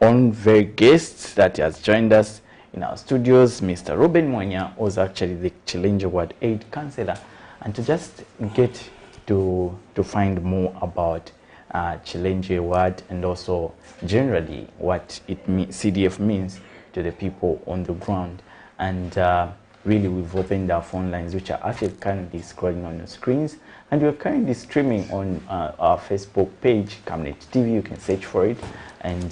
own very guest that has joined us in our studios, Mr. Ruben Mwanya, who's actually the Challenge Ward 8 Councillor, and to just get to find more about Challenge Ward and also generally what CDF means to the people on the ground. And really we've opened our phone lines, which are actually currently scrolling on the screens, and we're currently streaming on our Facebook page, Camnet TV. You can search for it and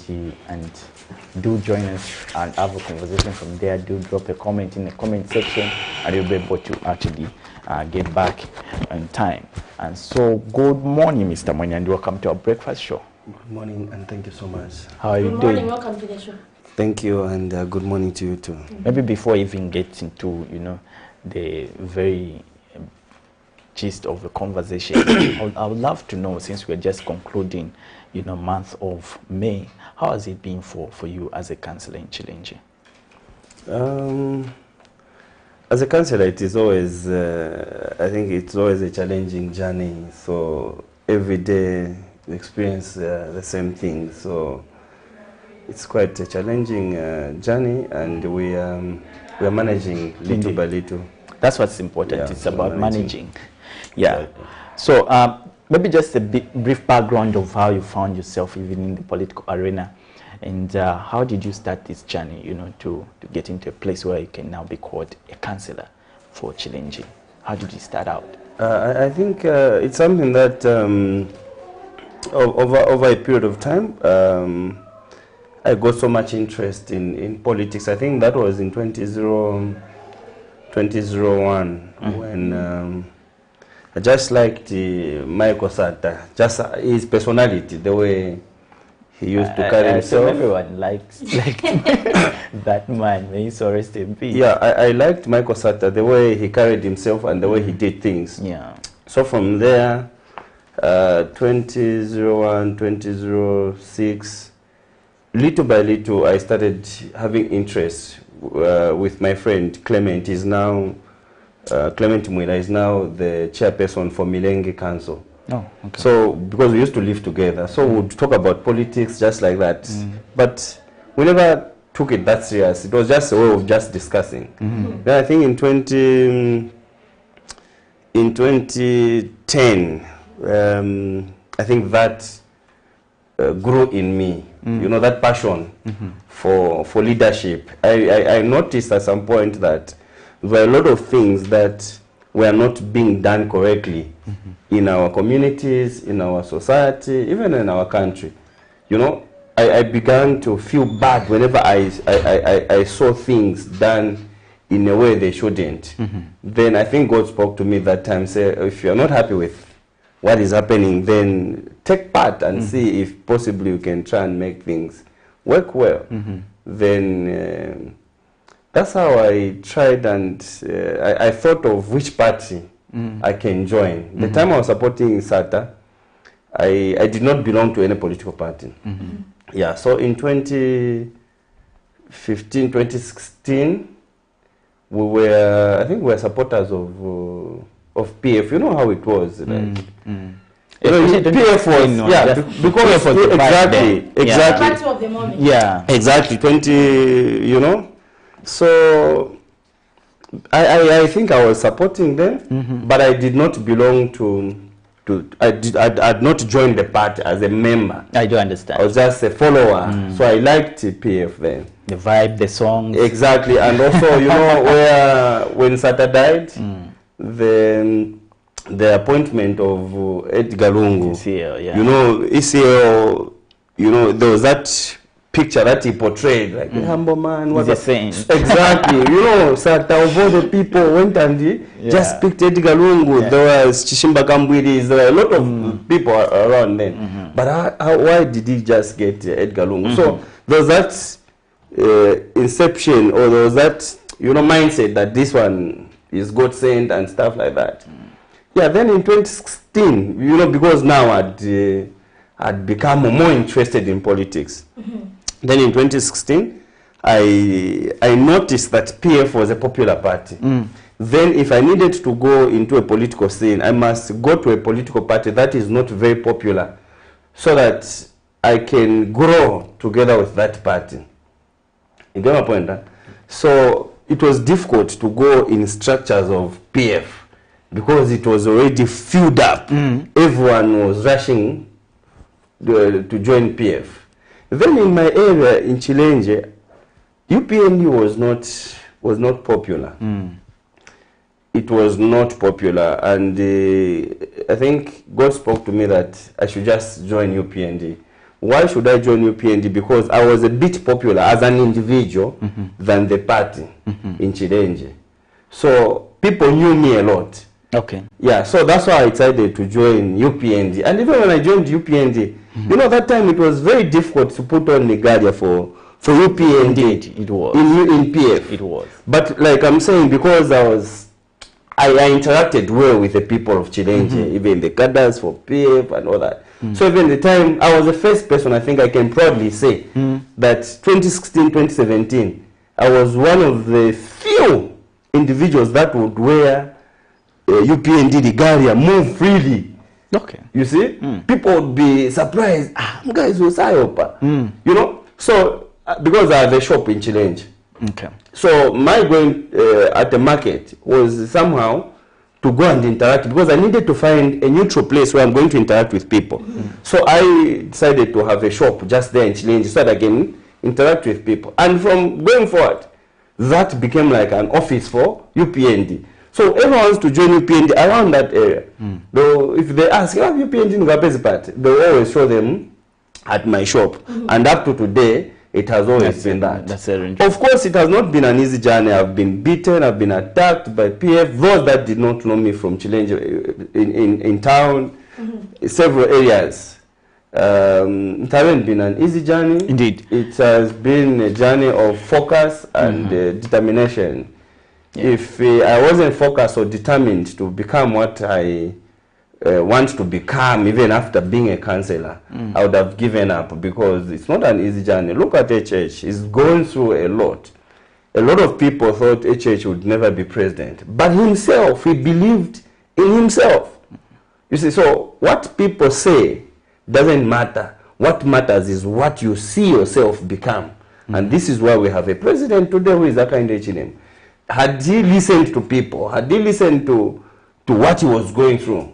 do join us and have a conversation from there. Do drop a comment in the comment section and you'll be able to actually get back on time. And so good morning, Mr. Mwanya, and welcome to our breakfast show.
Good morning and thank you so much.
How are you doing?
Good morning, welcome to the show.
Thank you and good morning to you too.
Maybe before I even get into, the very gist of the conversation, I would love to know, since we're just concluding, month of May, how has it been for you as a councillor in Challenge?
As a councillor, it is always, I think it's always a challenging journey. So every day we experience the same thing. So it's quite a challenging journey, and we are managing little by little.
That's what's important.
Yeah,
it's about managing.
Yeah.
Exactly. So maybe just a brief background of how you found yourself even in the political arena, and how did you start this journey, to get into a place where you can now be called a councillor for Challenge? How did you start out?
I think it's something that over a period of time, I got so much interest in politics. I think that was in 2001 when I just liked Michael Sata, just his personality, the way he used to carry himself.
Everyone liked that man. May he so rest in peace.
Yeah, I liked Michael Sata, the way he carried himself and the way he did things.
Yeah.
So from there, 2001, 2006, little by little, I started having interest with my friend Clement. Is now Clement Mwila is now the chairperson for Milenge Council.
Oh, okay.
So because we used to live together, so we'd talk about politics just like that. But we never took it that serious. It was just a way of just discussing. Then I think in 2010, I think that grew in me. That passion for leadership. I noticed at some point that there were a lot of things that were not being done correctly in our communities, in our society, even in our country. I began to feel bad whenever I saw things done in a way they shouldn't. Then I think God spoke to me that time, say, if you're not happy with what is happening, then take part and see if possibly you can try and make things work well. Then that's how I tried, and I thought of which party I can join. The time I was supporting Sata, I did not belong to any political party. Yeah, so in 2015, 2016, I think we were supporters of PF. You know how it was, like. PF was, because exactly.
Party of the moment.
Yeah, exactly. So I think I was supporting them, but I did not belong to. I had not joined the party as a member.
I do understand.
I was just a follower. So I liked PF then.
The vibe, the songs.
Exactly, and also where when Sata died, the appointment of Edgar Lungu.
ECL, yeah.
ECL, there was that picture that he portrayed, like a humble man.
He's a saint.
Exactly. You know, so of all the people went and just picked Edgar Lungu.
Yeah.
There was Chishimba Kambwiris. There were a lot of people around then. But why did he just get Edgar Lungu? So there was that inception, or there was that, you know, mindset that this one is God sent and stuff like that. Yeah, then in 2016, you know, because now I'd become more interested in politics. Then in 2016, I noticed that PF was a popular party. Then if I needed to go into a political scene, I must go to a political party that is not very popular, so that I can grow together with that party. You get my point? Huh? So it was difficult to go in structures of PF because it was already filled up. Everyone was rushing to join PF. Then in my area in Chilenje, UPND was not popular. It was not popular, and I think God spoke to me that I should just join UPND. Why should I join UPND? Because I was a bit popular as an individual than the party in Chilenje. So people knew me a lot.
Okay.
Yeah, so that's why I decided to join UPND. And even when I joined UPND, you know, that time it was very difficult to put on Nigaria for UPND.
Indeed, it was.
In PF.
It was.
But like I'm saying, because I interacted well with the people of Chilenje, even the cadres for PF and all that. So even the time, I was the first person, I think I can proudly say, that 2016, 2017, I was one of the few individuals that would wear UPND Nigaria, move freely.
Okay.
You see? People would be surprised. Guys, was Sayopa. You know? So, because I have a shop in Chilenje.
Okay.
So, my going at the market was somehow to go and interact, because I needed to find a neutral place where I'm going to interact with people. So, I decided to have a shop just there in Chilenje so that I can interact with people. And from going forward, that became like an office for UPND. So everyone wants to join UPND around that area. Though if they ask, have UPND in Ngapezi part, they will always show them at my shop. And up to today, it has always been that.
That's a
of course, it has not been an easy journey. I've been beaten, I've been attacked by PF. Those that did not know me from Chilenje in town, several areas. It hasn't been an easy journey.
Indeed.
It has been a journey of focus and determination. Yeah. If I wasn't focused or determined to become what I want to become, even after being a councillor, I would have given up, because it's not an easy journey. Look at HH. He's going through a lot. A lot of people thought HH would never be president. But himself, he believed in himself. You see, so what people say doesn't matter. What matters is what you see yourself become. And this is why we have a president today who is Hakainde Hichilema. Had he listened to people, had he listened to what he was going through,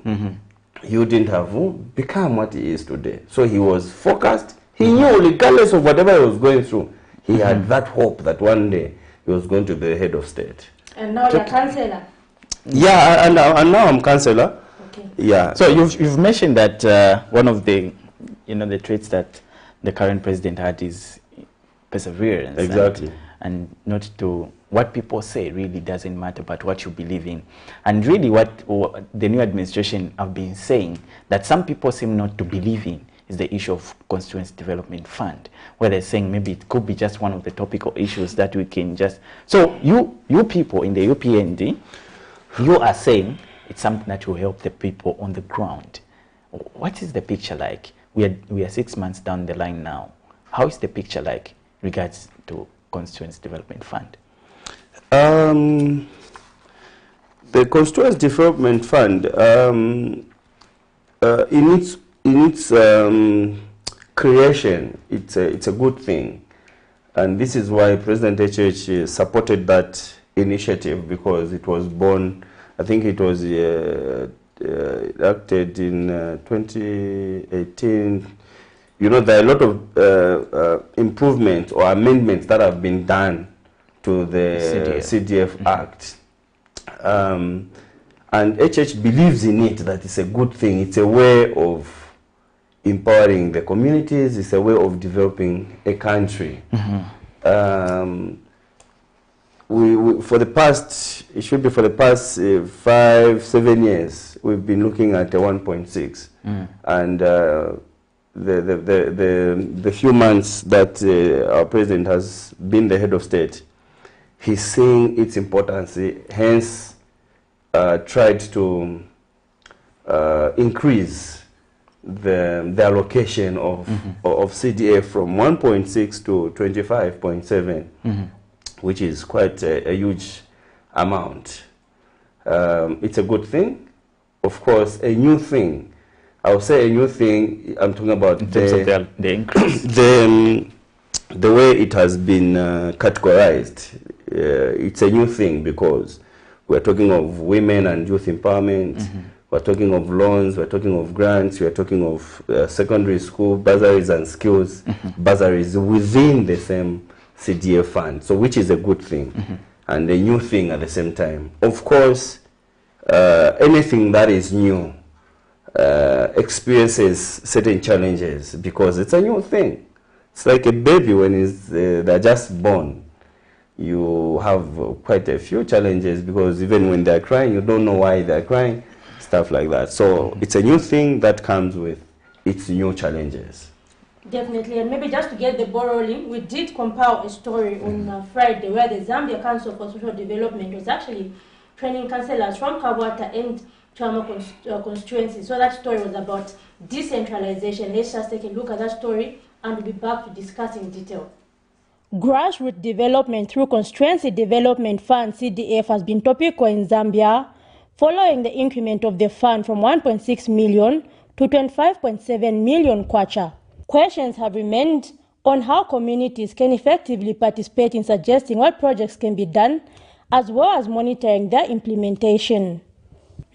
he wouldn't have become what he is today. So he was focused. He knew, regardless of whatever he was going through, he had that hope that one day he was going to be the head of state.
And now you're councillor?
Yeah, and now I'm councillor.
Okay.
Yeah.
So you've mentioned that one of the, the traits that the current president had is perseverance.
Exactly.
And not to, what people say really doesn't matter, but what you believe in. And really what the new administration have been saying, that some people seem not to believe in, is the issue of Constituency Development Fund, where they're saying maybe it could be just one of the topical issues that we can just... So you people in the UPND, you are saying it's something that will help the people on the ground. What is the picture like? We are 6 months down the line now. How is the picture like regards to Constituency Development Fund?
The Constituency Development Fund, in its creation, it's a good thing, and this is why President HH supported that initiative, because it was born, I think it was acted in 2018. There are a lot of improvements or amendments that have been done to the CDF Act. And HH believes in it, that it's a good thing. It's a way of empowering the communities. It's a way of developing a country. For the past 5-7 years, we've been looking at a 1.6, and the few months that our president has been the head of state, he's seeing its importance, hence tried to increase the allocation of CDF from 1.6 to 25.7, which is quite a huge amount. It's a good thing. Of course, a new thing. I would say a new thing, I'm talking about the increase. The way it has been categorized. It's a new thing because we're talking of women and youth empowerment. We're talking of loans, we're talking of grants, we're talking of secondary school bursaries and skills bursaries within the same CDF fund, so which is a good thing and a new thing at the same time. Of course, anything that is new experiences certain challenges because it's a new thing. It's like a baby when they're just born. You have quite a few challenges because even when they're crying, you don't know why they're crying, stuff like that. So it's a new thing that comes with its new challenges.
Definitely, and maybe just to get the ball rolling, we did compile a story on Friday where the Zambia Council for Social Development was actually training councillors from Kabwata and Chama constituency. So that story was about decentralization. Let's just take a look at that story and we'll be back to discuss in detail. Grassroots development through Constituency Development Fund CDF has been topical in Zambia following the increment of the fund from 1.6 million to 25.7 million kwacha. Questions have remained on how communities can effectively participate in suggesting what projects can be done, as well as monitoring their implementation.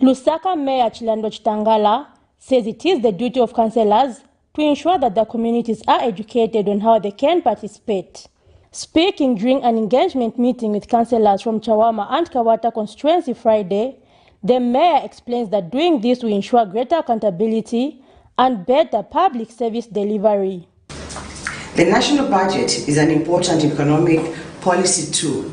Lusaka Mayor Chilando Chitangala says it is the duty of councillors to ensure that the communities are educated on how they can participate. Speaking during an engagement meeting with councillors from Chawama and Kawata constituency Friday, the mayor explains that doing this will ensure greater accountability and better public service delivery.
The national budget is an important economic policy tool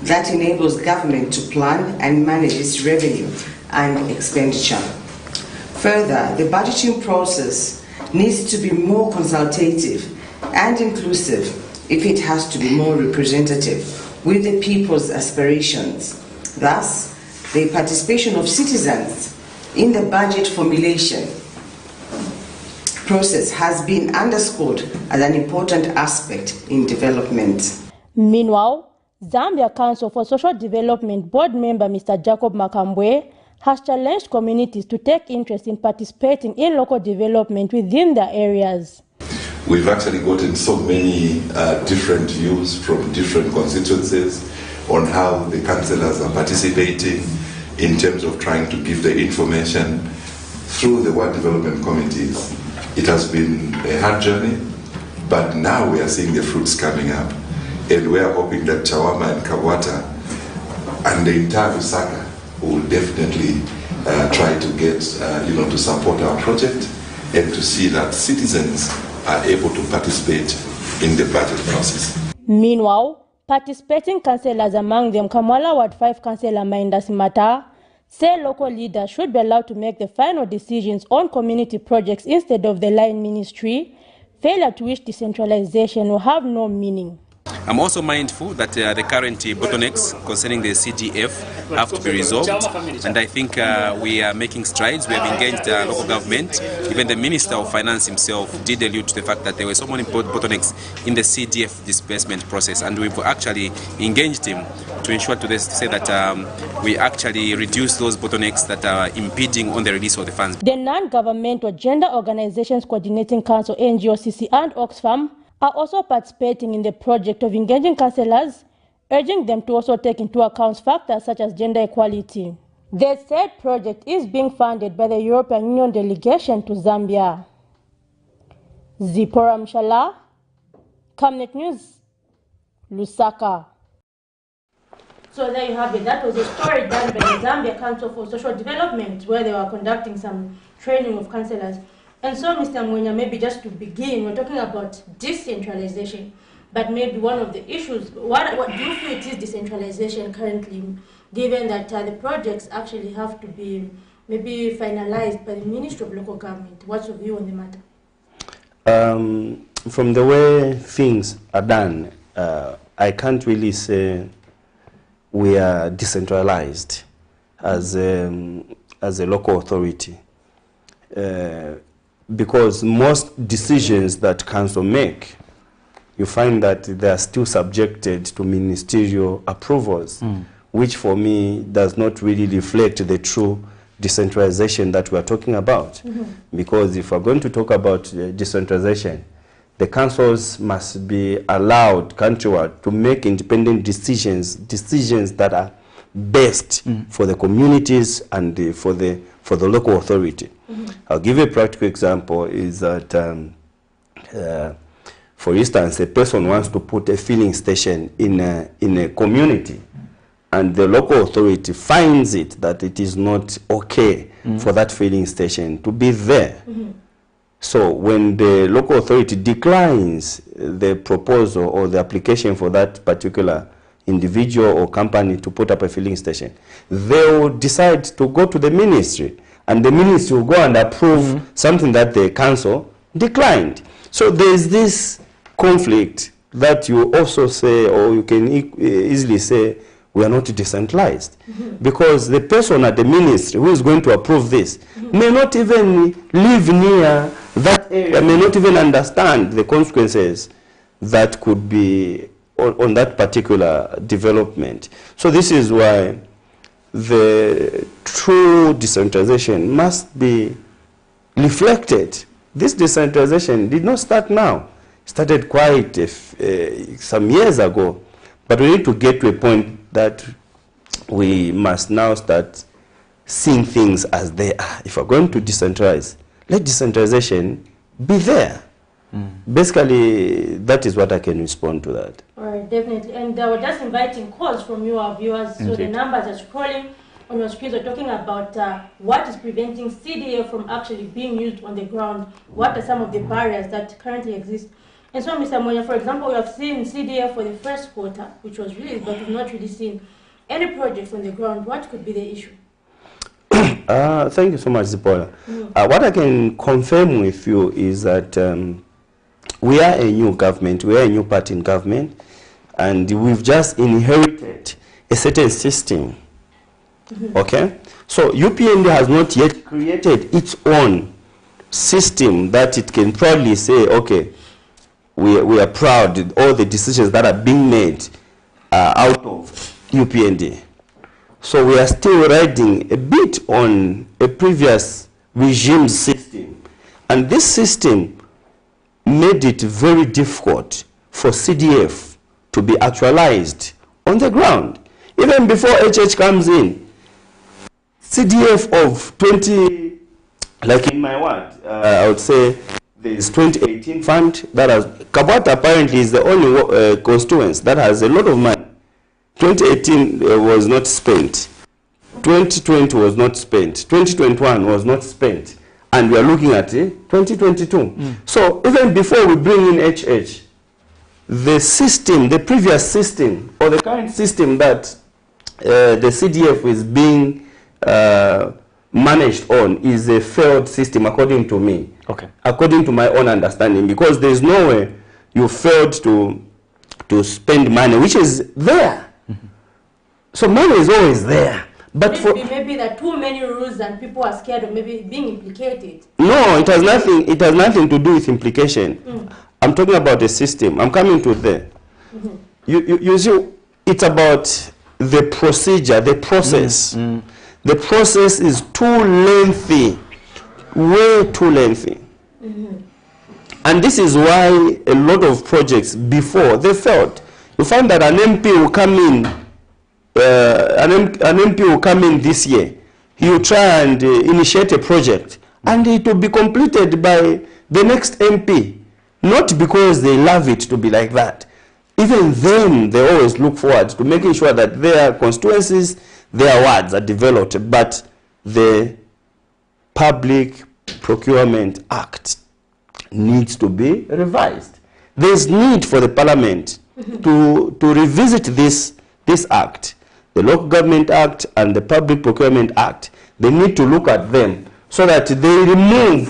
that enables government to plan and manage its revenue and expenditure. Further, the budgeting process needs to be more consultative and inclusive if it has to be more representative with the people's aspirations. Thus, the participation of citizens in the budget formulation process has been underscored as an important aspect in development.
Meanwhile, Zambia Council for Social Development Board member Mr. Jacob Makambwe has challenged communities to take interest in participating in local development within their areas.
We've actually gotten so many different views from different constituencies on how the councillors are participating in terms of trying to give the information through the ward development committees. It has been a hard journey, but now we are seeing the fruits coming up. And we are hoping that Chawama and Kawata and the entire Lusaka will definitely try to get, to support our project and to see that citizens are able to participate in the budget process.
Meanwhile, participating councillors, among them Kamwala Ward 5 Councillor Mainda Simata, say local leaders should be allowed to make the final decisions on community projects instead of the line ministry, failure to which decentralization will have no meaning.
I'm also mindful that the current bottlenecks concerning the CDF have to be resolved, and I think we are making strides. We have engaged local government. Even the Minister of Finance himself did allude to the fact that there were so many bottlenecks in the CDF disbursement process, and we've actually engaged him to ensure to say that we actually reduce those bottlenecks that are impeding on the release of the funds.
The Non-Governmental Gender Organizations Coordinating Council, NGOCC, and Oxfam are also participating in the project of engaging councillors, urging them to also take into account factors such as gender equality. The said project is being funded by the European Union delegation to Zambia. Zipporah Mshala, Camnet News, Lusaka. So there you have it. That was a story done by the Zambia Council for Social Development, where they were conducting some training of councillors. And so, Mr. Mwenya, maybe just to begin, we're talking about decentralization, but maybe one of the issues, what do you feel it is decentralization currently, given that the projects actually have to be maybe finalized by the Ministry of Local Government? What's your view on the matter?
From the way things are done, I can't really say we are decentralized as a local authority. Because most decisions that council make, you find that they are still subjected to ministerial approvals, which for me does not really reflect the true decentralization that we are talking about. Because if we're going to talk about decentralization, the councils must be allowed countrywide to make independent decisions that are best for the communities and for the local authority. I'll give you a practical example, is that, for instance, a person wants to put a filling station in a community, and the local authority finds it that it is not okay for that filling station to be there. So when the local authority declines the proposal or the application for that particular individual or company to put up a filling station, they will decide to go to the ministry, and the ministry will go and approve something that the council declined. So there is this conflict that you also say, or you can easily say, we are not decentralized. Because the person at the ministry who is going to approve this may not even live near that area, may not even understand the consequences that could be on that particular development. So this is why the true decentralization must be reflected. This decentralization did not start now. It started quite some years ago. But we need to get to a point that we must now start seeing things as they are. If we're going to decentralize, let decentralization be there. Basically, that is what I can respond to that.
All right, definitely. And we're just inviting calls from you, our viewers. So the numbers are scrolling on your screens. We're talking about what is preventing CDF from actually being used on the ground. What are some of the barriers that currently exist? And so, Mr. Mwenya, for example, we have seen CDF for the first quarter, which was released, but we've not really seen any projects on the ground. What could be the issue?
Thank you so much, Zipola. What I can confirm with you is that we are a new government, we are a new party in government, and we've just inherited a certain system. Okay? So UPND has not yet created its own system that it can proudly say, okay, we are proud of all the decisions that are being made out of UPND. So we are still riding a bit on a previous regime system. And this system made it very difficult for CDF to be actualized on the ground. Even before HH comes in, CDF of 20, like in my ward, I would say there is 2018 fund that has, Kabwata apparently is the only constituency that has a lot of money. 2018 was not spent. 2020 was not spent. 2021 was not spent. And we are looking at 2022. So even before we bring in HH, the system, the previous system, or the current system that the CDF is being managed on is a failed system, according to me.
Okay.
According to my own understanding, because there's no way you failed to spend money, which is there. So money is always there. But
maybe there are too many rules and people are scared of maybe being implicated.
No, it has nothing to do with implication. I'm talking about the system. I'm coming to there. You see, it's about the procedure, the process. The process is too lengthy, way too lengthy. And this is why a lot of projects before, they failed. You find that an MP will come in, an MP will come in this year. He will try and initiate a project, and it will be completed by the next MP. Not because they love it to be like that. Even then, they always look forward to making sure that their constituencies, their wards are developed, but the public Procurement Act needs to be revised. There's need for the Parliament to revisit this act, the Local Government Act and the Public Procurement Act. They need to look at them so that they remove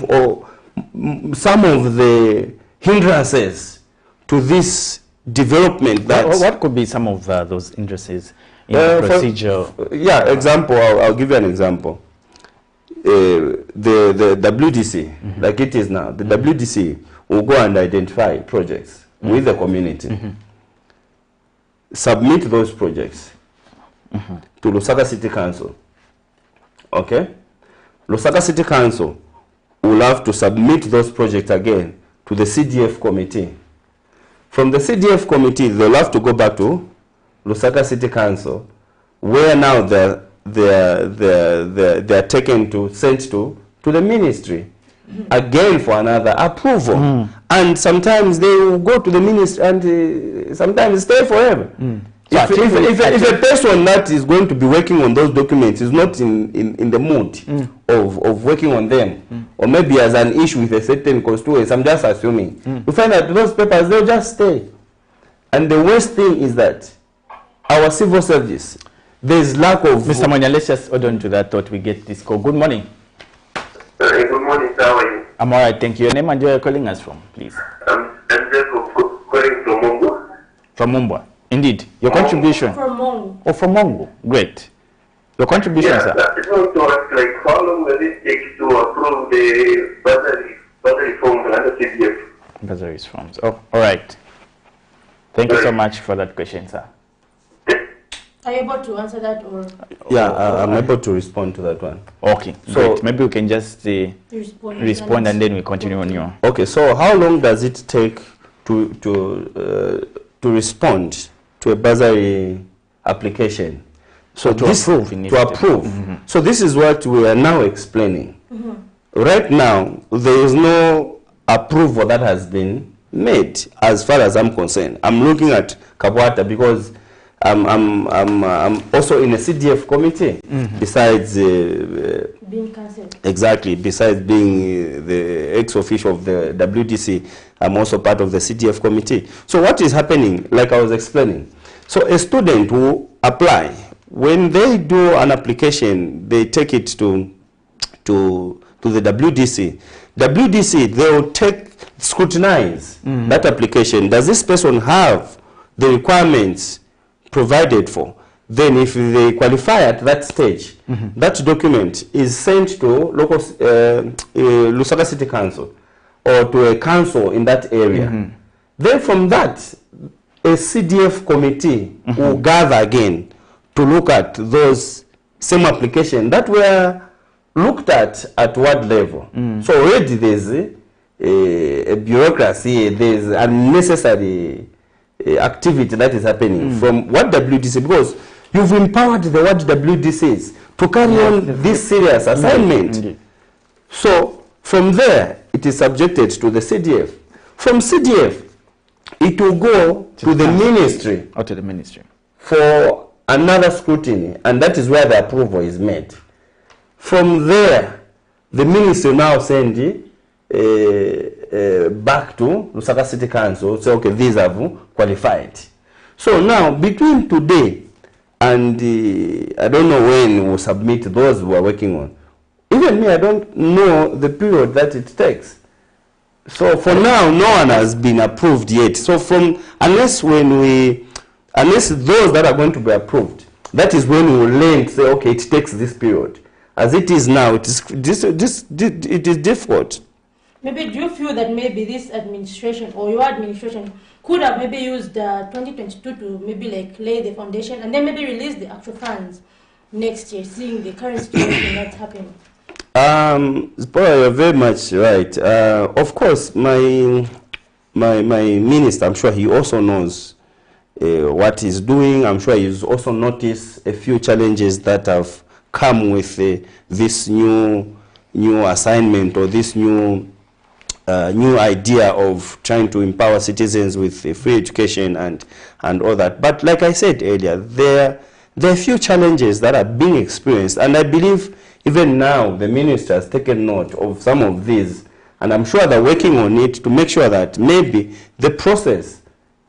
some of the hindrances to this development.
What could be some of those hindrances in the procedure?
Example, I'll give you an example. The WDC, like it is now, the WDC will go and identify projects with the community, submit those projects to Lusaka City Council. Okay? Lusaka City Council will have to submit those projects again to the CDF committee. From the CDF committee, they'll have to go back to Lusaka City Council, where now they're taken to, sent to the ministry again for another approval. And sometimes they will go to the ministry and sometimes stay forever. If a person that is going to be working on those documents is not in the mood of working on them, or maybe has an issue with a certain constituency, I'm just assuming, you find that those papers, they'll just stay. And the worst thing is that our civil service, there's lack of...
Mr. Monya, let's just hold on to that thought. We get this call. Good morning.
Good morning, sir. How are you?
I'm all right, thank you. Your name and where you're calling us from, please.
I'm just calling from Mongo.
From Mumba. Indeed. Your contribution?
From Mongo.
Oh, from Mongo. Great. Your contribution, sir?
I just want to ask, like, how long does it take to approve the bursary forms under CDF?
Bursary forms. Oh, all right. Thank you so much for that question, sir.
Are you able to answer that, or?
Yeah, I'm able to respond to that one.
Okay, so great. Maybe we can just respond and then we continue on your...
Okay, so how long does it take to respond to a bursary application? So
to approve.
So this is what we are now explaining. Right now, there is no approval that has been made as far as I'm concerned. I'm looking at Kabwata because I'm also in a CDF committee besides
being cancelled.
Exactly, besides being the ex-official of the WDC, I'm also part of the CDF committee. So what is happening, like I was explaining, so a student will apply. When they do an application, they take it to the WDC. WDC, they will scrutinize that application. Does this person have the requirements provided for? Then if they qualify at that stage, that document is sent to local Lusaka City Council or to a council in that area. Then from that, a CDF committee will gather again to look at those same applications that were looked at ward level. So already there's a bureaucracy, there's unnecessary activity that is happening from what WDC, because you've empowered the what WDCs to carry on this serious assignment. So from there, it is subjected to the CDF. From CDF, it will go to the ministry.
Or to the ministry.
For another scrutiny, and that is where the approval is made. From there, the ministry now send back to Lusaka City Council, say, okay, these have qualified. So now, between today and I don't know when we'll submit those we are working on. Even me, I don't know the period that it takes. So for now, no one has been approved yet. So unless those that are going to be approved, that is when we will learn, say, okay, it takes this period. As it is now, it is difficult.
Maybe do you feel that maybe this administration or your administration could have maybe used 2022 to maybe like lay the foundation and then maybe release the actual funds next year, seeing the current situation that's happening?
You're very much right. Of course, my minister, I'm sure he also knows what he's doing. I'm sure he's also noticed a few challenges that have come with this new assignment or this new idea of trying to empower citizens with free education and all that. But like I said earlier, there are few challenges that are being experienced, and I believe even now the minister has taken note of some of these, and I'm sure they're working on it to make sure that maybe the process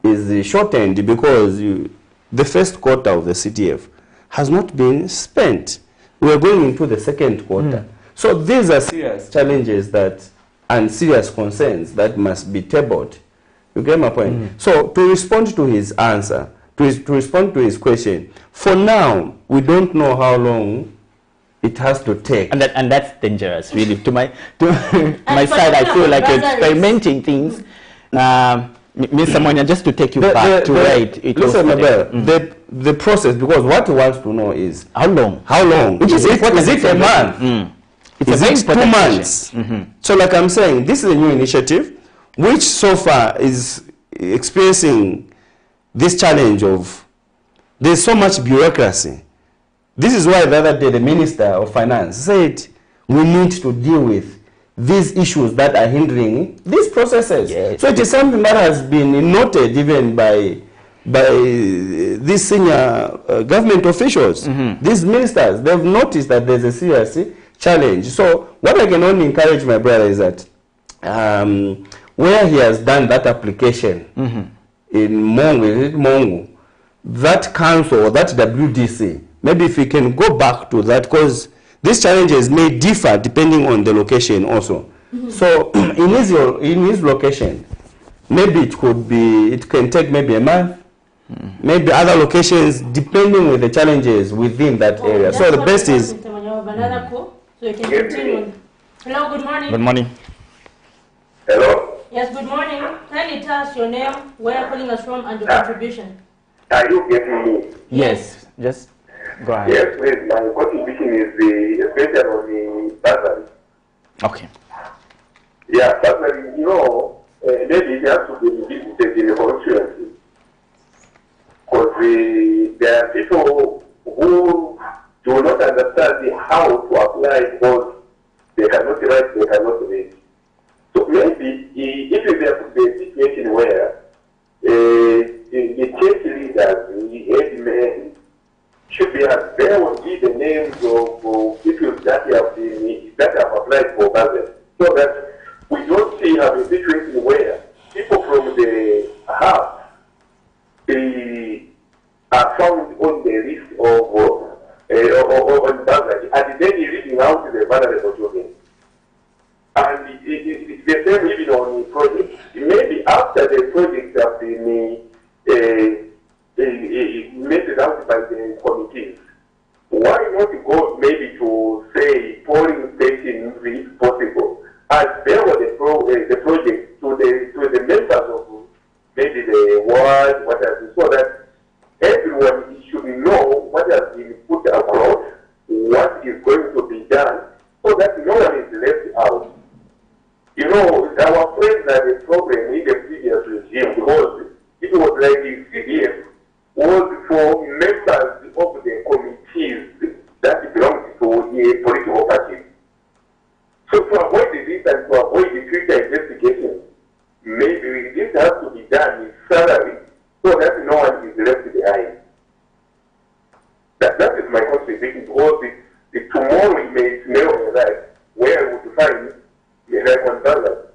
is shortened, because the first quarter of the CDF has not been spent. We are going into the second quarter. So these are serious challenges and serious concerns that must be tabled. You get my point? So to respond to his answer, to respond to his question, for now, we don't know how long it has to take.
And that's dangerous, really. To my side, I feel like experimenting things. Mr. Monya, just to take you back to where it was.
Listen, Mabel, the process, because what he wants to know is how long? How long?
Which is
it a month? Is it 2 months? So like I'm saying, this is a new initiative, which so far is experiencing this challenge of, there's so much bureaucracy. This is why the other day the Minister of Finance said we need to deal with these issues that are hindering these processes. Yes. So it is something that has been noted even by these senior government officials, these ministers. They've noticed that there's a serious challenge. So what I can only encourage my brother is that where he has done that application in Mongo, that council or that WDC, maybe if we can go back to that, because these challenges may differ depending on the location also. So in his location, maybe it can take maybe a month, maybe other locations, depending on the challenges within that area. So the best is...
So you can continue. Hello, good morning.
Good morning.
Hello?
Yes, good morning. Kindly tell us your name, where you're calling us from, and your contribution.
Are you getting me?
Yes, just go ahead.
Yes, please. My contribution is especially on the bursary.
Okay.
Yeah, bursary, maybe it has to be visited in the constituency. Because there are people who do not understand how to apply, because they cannot write, they cannot read. So maybe if there could be a situation where the church leaders, the headmen, should be there will be the names of people that have applied for bursary, so that we don't see a situation where people from the house are found on the list of bursary, and then reading out the vulnerable children. And it's the same even on the project. Maybe after the projects have been meted out by the committees, why not go maybe to say polling stations if possible, and there was the project to the members of maybe the ward, what have you, so that everyone should know what has been put across, what is going to be done, so that no one is left out. Our friends had a problem in the previous regime, because it was like the CDF was for members of the committees that belonged to a political party. So to avoid this and to avoid the future investigation, maybe this has to be done in salary, so that no one is left behind. That is my contribution, because the tomorrow it may smell like where would you find the right balance.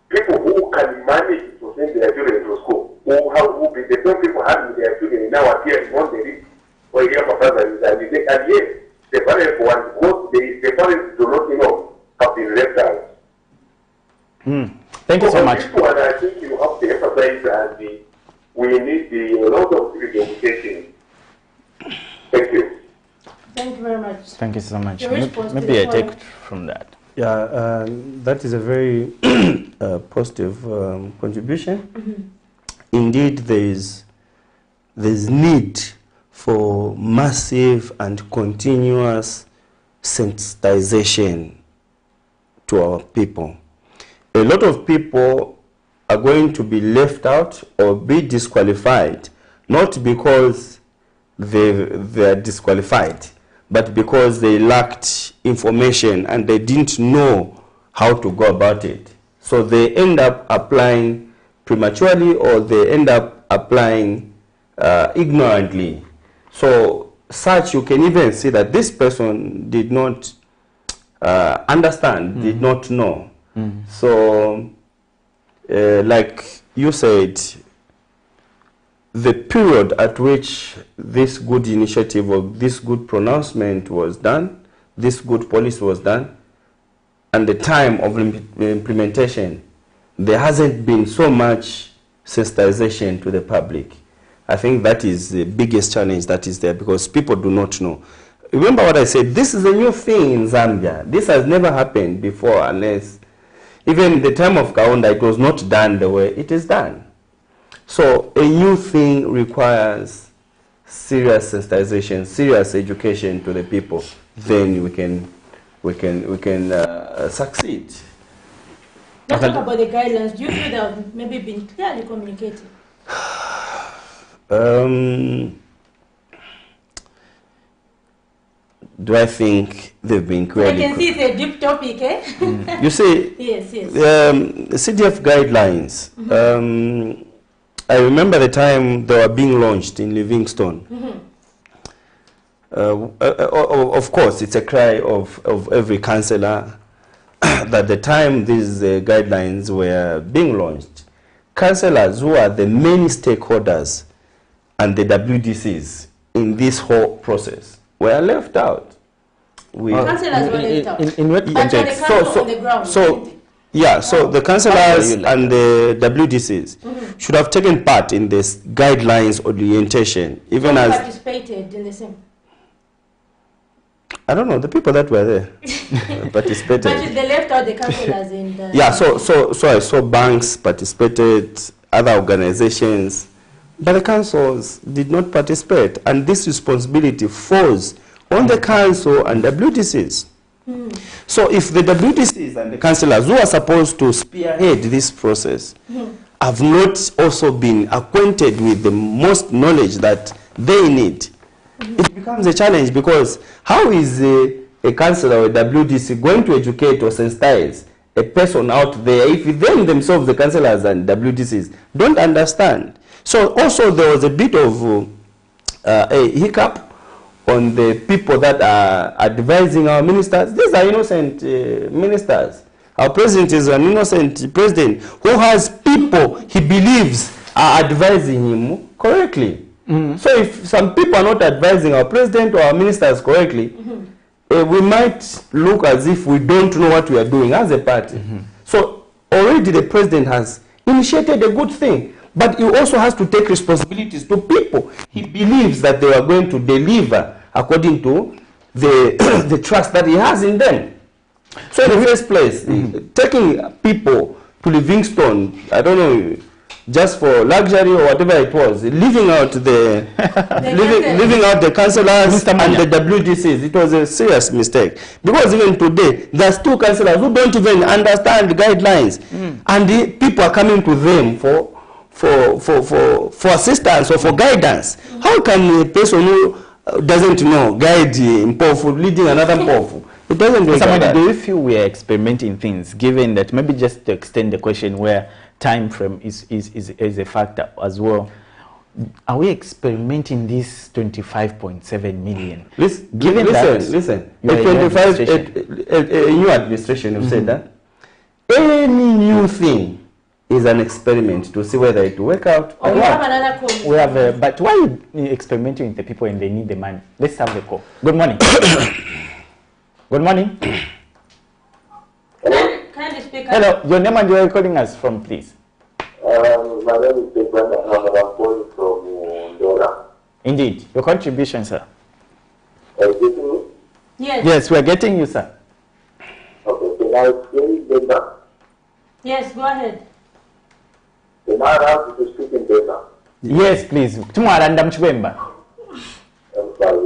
People who can manage to send their children to school, who be the same people having their children now appear on the list or here for salaries, and yet the vulnerable ones, because the parents do not know, have been left out.
Thank you so much.
This one, I think you have to emphasize, and we need a lot of civic education. Thank you.
Thank you very much.
Thank you so much.
Your response to
Maybe
the
I take
point.
from that.
Yeah, that is a very positive contribution. Indeed, there's need for massive and continuous sensitization to our people. A lot of people are going to be left out or be disqualified, not because they are disqualified, but because they lacked information and they didn't know how to go about it. So they end up applying prematurely, or they end up applying ignorantly. So such you can even see that this person did not understand, did not know. So, like you said, the period at which this good initiative or this good pronouncement was done, this good policy was done, and the time of implementation, there hasn't been so much sensitization to the public. I think that is the biggest challenge that is there, because people do not know. Remember what I said, this is a new thing in Zambia. This has never happened before, unless even the time of Kaunda, it was not done the way it is done. So a new thing requires serious sensitization, serious education to the people. Then we can succeed.
Let's talk about the guidelines. Do you feel they have maybe been clearly communicated?
Do I think they've been clearly?
I can see it's a deep topic, eh?
You see,
yes, yes.
The CDF guidelines. I remember the time they were being launched in Livingstone. Of course, it's a cry of every councillor that the time these guidelines were being launched, councillors who are the main stakeholders and the WDCs in this whole process were left out.
Councillors were left out.
In what context? So the councillors and the WDCs should have taken part in this guidelines orientation, even as
participated in the same.
I don't know, the people that were there participated.
But they left out the councillors in the...
Yeah, so I saw banks participated, other organizations, but the councils did not participate, and this responsibility falls on the council and WDCs. So if the WDCs and the councillors who are supposed to spearhead this process have not also been acquainted with the most knowledge that they need, it becomes a challenge, because how is a councillor or a WDC going to educate or sensitize a person out there if them themselves, the councillors and WDCs, don't understand? So also there was a bit of a hiccup on the people that are advising our ministers. These are innocent ministers. Our president is an innocent president who has people he believes are advising him correctly. So if some people are not advising our president or our ministers correctly, we might look as if we don't know what we are doing as a party. So already the president has initiated a good thing, but he also has to take responsibilities to people he believes that they are going to deliver according to the the trust that he has in them. So in the first place, taking people to Livingstone, I don't know, just for luxury or whatever it was, leaving out the leaving out the councillors and the WDCs, it was a serious mistake. Because even today, there's two councillors who don't even understand the guidelines, and the people are coming to them for assistance or for guidance. How can a person who doesn't know guide Mpofu leading another Mpofu? It doesn't work like that.
Do you feel we are experimenting things, given that, maybe just to extend the question where time frame is a factor as well, are we experimenting this 25.7 million?
Listen, a new administration have said that any new thing is an experiment to see whether it will work out.
We have another call.
We have but why are you experimenting with the people and they need the money? Let's have the call. Good morning. Good morning.
Kindly speak.
Hello, your name and where are you calling us from, please?
My name is Stephen, and I'm calling from Dora.
Indeed. Your contribution, sir.
Yes.
Yes, we are getting you, sir.
Okay, can I explain better?
Yes, go ahead.
Am I allowed to speak in better?
Yes, please. Tomorrow, I'm Chwemba.
I'm sorry.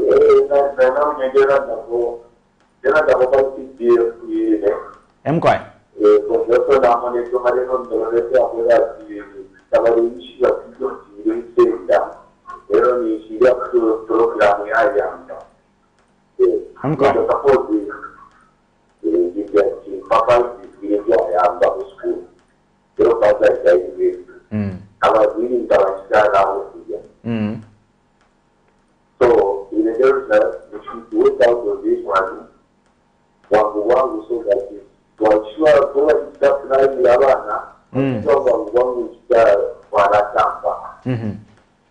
So, in a very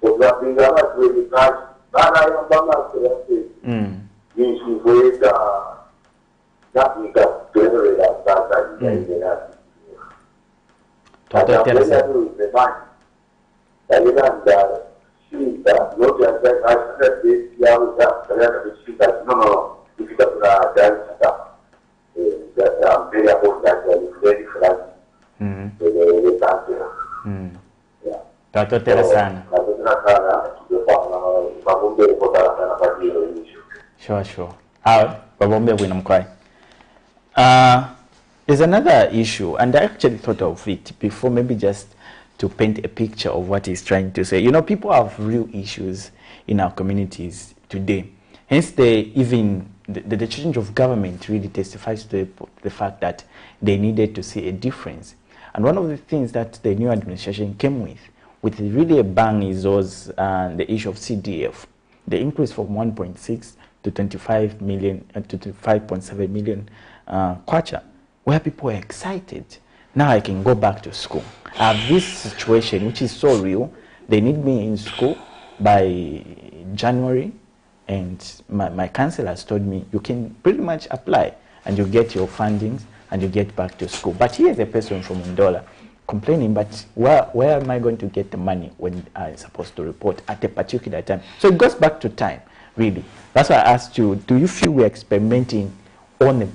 Uzapinga watu wenye kazi. Baada ya mbanga kurasi. Jinsi kuweka napika tuendelee ya sasa ile na. Tutaendelea tu zemani. Dalilanda shida yote ya sasa ya utawala kushika no ifika kuna dai sasa. Ya mbele hapo ndani ya fredi fulani. Ile tatizo.
Tatotera sana. Sure. Babombe wina mkwai. There's another issue, and I actually thought of it before, maybe just to paint a picture of what he's trying to say. You know, people have real issues in our communities today. Hence, the change of government really testifies to the fact that they needed to see a difference. And one of the things that the new administration came with really a bang was the issue of CDF. The increase from 1.6 to 25 million to 5.7 million kwacha, where people are excited. Now I can go back to school. I have this situation which is so real. They need me in school by January, and my council has told me you can pretty much apply and you get your fundings and you get back to school. But here's a person from Ndola complaining, but where am I going to get the money when I'm supposed to report at a particular time? So it goes back to time, really. That's why I asked you, do you feel we're experimenting on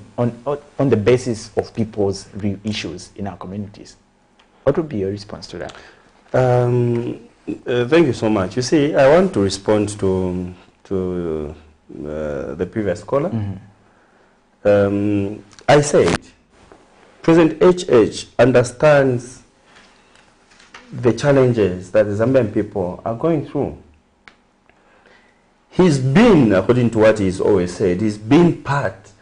the basis of people's real issues in our communities? What would be your response to that?
Thank you so much. You see, I want to respond to the previous caller. I said, President HH understands the challenges that the Zambian people are going through. He's been, according to what he's always said, he's been part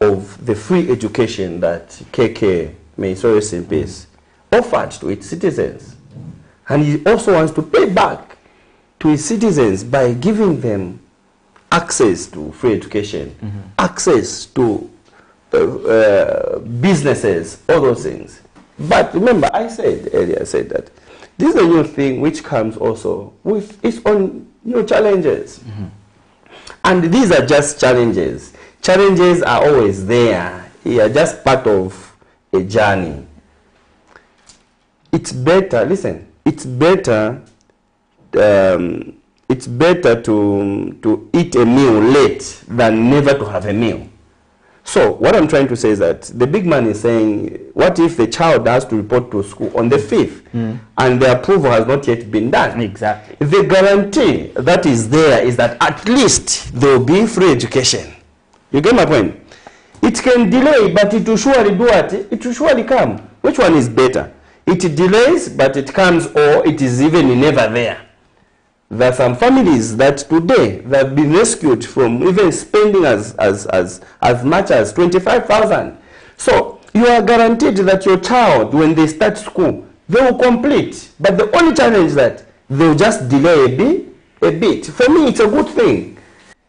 of the free education that KK, may so rest in peace, offered to its citizens. And he also wants to pay back to his citizens by giving them access to free education, access to businesses, all those things. But remember, I said earlier, that this is a new thing which comes also with its own new challenges. And these are just challenges. Challenges are always there. They are just part of a journey. It's better, listen, it's better to eat a meal late than never to have a meal. So what I'm trying to say is that the big man is saying, what if the child has to report to school on the 5th and the approval has not yet been done?
Exactly.
The guarantee that is there is that at least there will be free education. You get my point? It can delay, but it will surely do it. It will surely come. Which one is better? It delays, but it comes, or it is even never there. There are some families that today that have been rescued from even spending as much as 25,000. So you are guaranteed that your child, when they start school, they will complete. But the only challenge is that they will just delay a bit. For me, it's a good thing.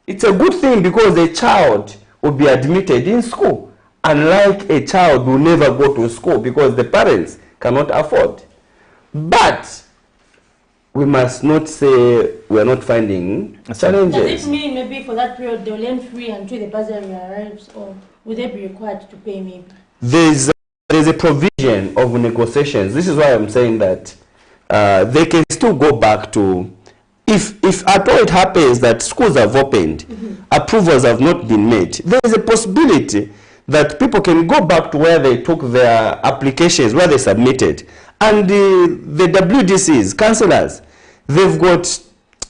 It's a good thing because a child will be admitted in school, unlike a child who never go to school because the parents cannot afford. But we must not say we are not finding challenges.
Does it mean maybe for that period they'll learn free until the bursary arrives, or would they be required to pay maybe?
There's a provision of negotiations. This is why I'm saying that they can still go back to, if at all it happens that schools have opened, approvals have not been made, there is a possibility that people can go back to where they took their applications, where they submitted. And the WDCs, councillors, they've got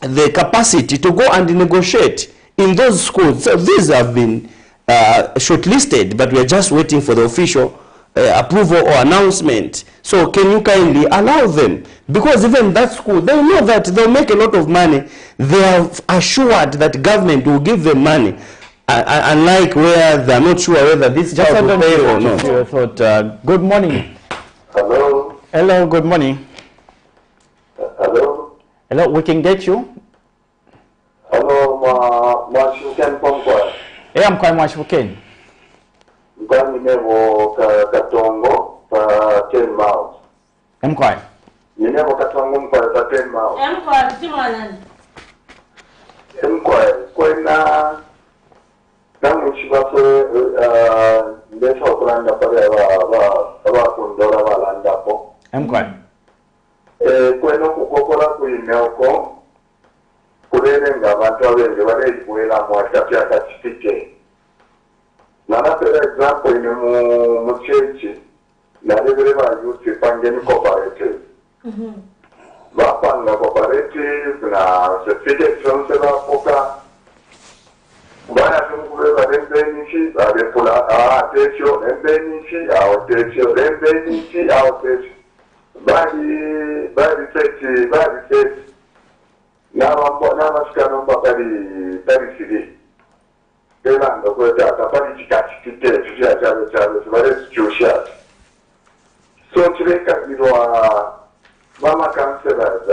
the capacity to go and negotiate in those schools. So these have been shortlisted, but we are just waiting for the official approval or announcement. So can you kindly allow them? Because even that school, they know that they'll make a lot of money. They are assured that government will give them money. Unlike where they're not sure whether this child will pay or not.
Good morning.
Hello.
Hello, good morning.
Hello.
Hello, we can get you.
Hello, Mwashuken Pomkwa.
Hey, I'm quite Mwashuken.
Mkani nevo Katongo, 10 miles.
I'm quite.
Nina wakatongo mkwa tatema.
Mkwa timwanan.
Mkwa kwena namu shibafe ndesha okulanda pale aba kundora balanda po.
Mkwa.
Kwena kukokola kuimeoko kulele nga abantu abenge balekuela mwatapya kachitike. Nana per example in mu church na lebere ba youth pangeni cooperative. Bapanga cooperative na certificate from Africa. Baya tumukube barembenishi abekula atesho embenishi awatesho embenishi awatesho. Bari set na maskano bari sidi. Elando kweta kapani chikachikite tuja chabe bare situation. So chileka girwa mama councillors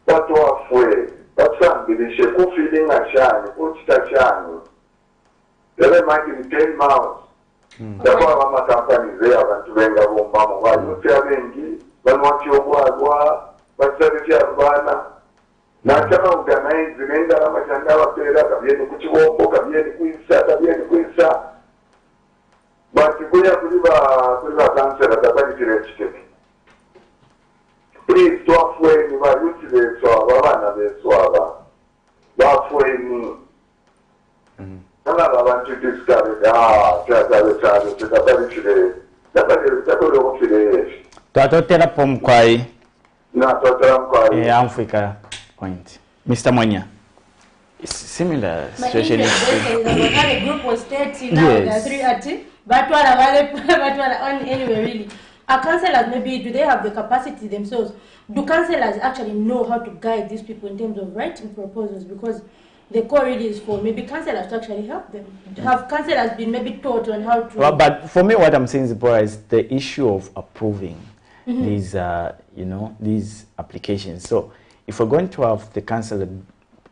watu wafwe basambilishe ku feeling ashani kuchita chani lele mangi ni 10 miles ndaba mama company ze abantu benga bomba mu bantu bengi banwati obwagwa basabye abana na kama organize nenda na machanda wapera kabyeni kuchibombo kabyeni kuisa bati kuya kuliba kansela tabali kirechiteke please twafweni bayuthi beswaba abana beswaba bafweni abantu discourage
twatotera pomkwai
na twatotera mkwai
Africa point. Mr. Mwanya, similar situation
is the group was 30 now there are 3 at but on anyway really. Our councillors maybe do they have the capacity themselves? Do councillors actually know how to guide these people in terms of writing proposals? Because the core really is for maybe councillors to actually help them. Have councillors been maybe taught on how to?
Well, but for me, what I'm saying is the issue of approving these, these applications. So, if we're going to have the councillor,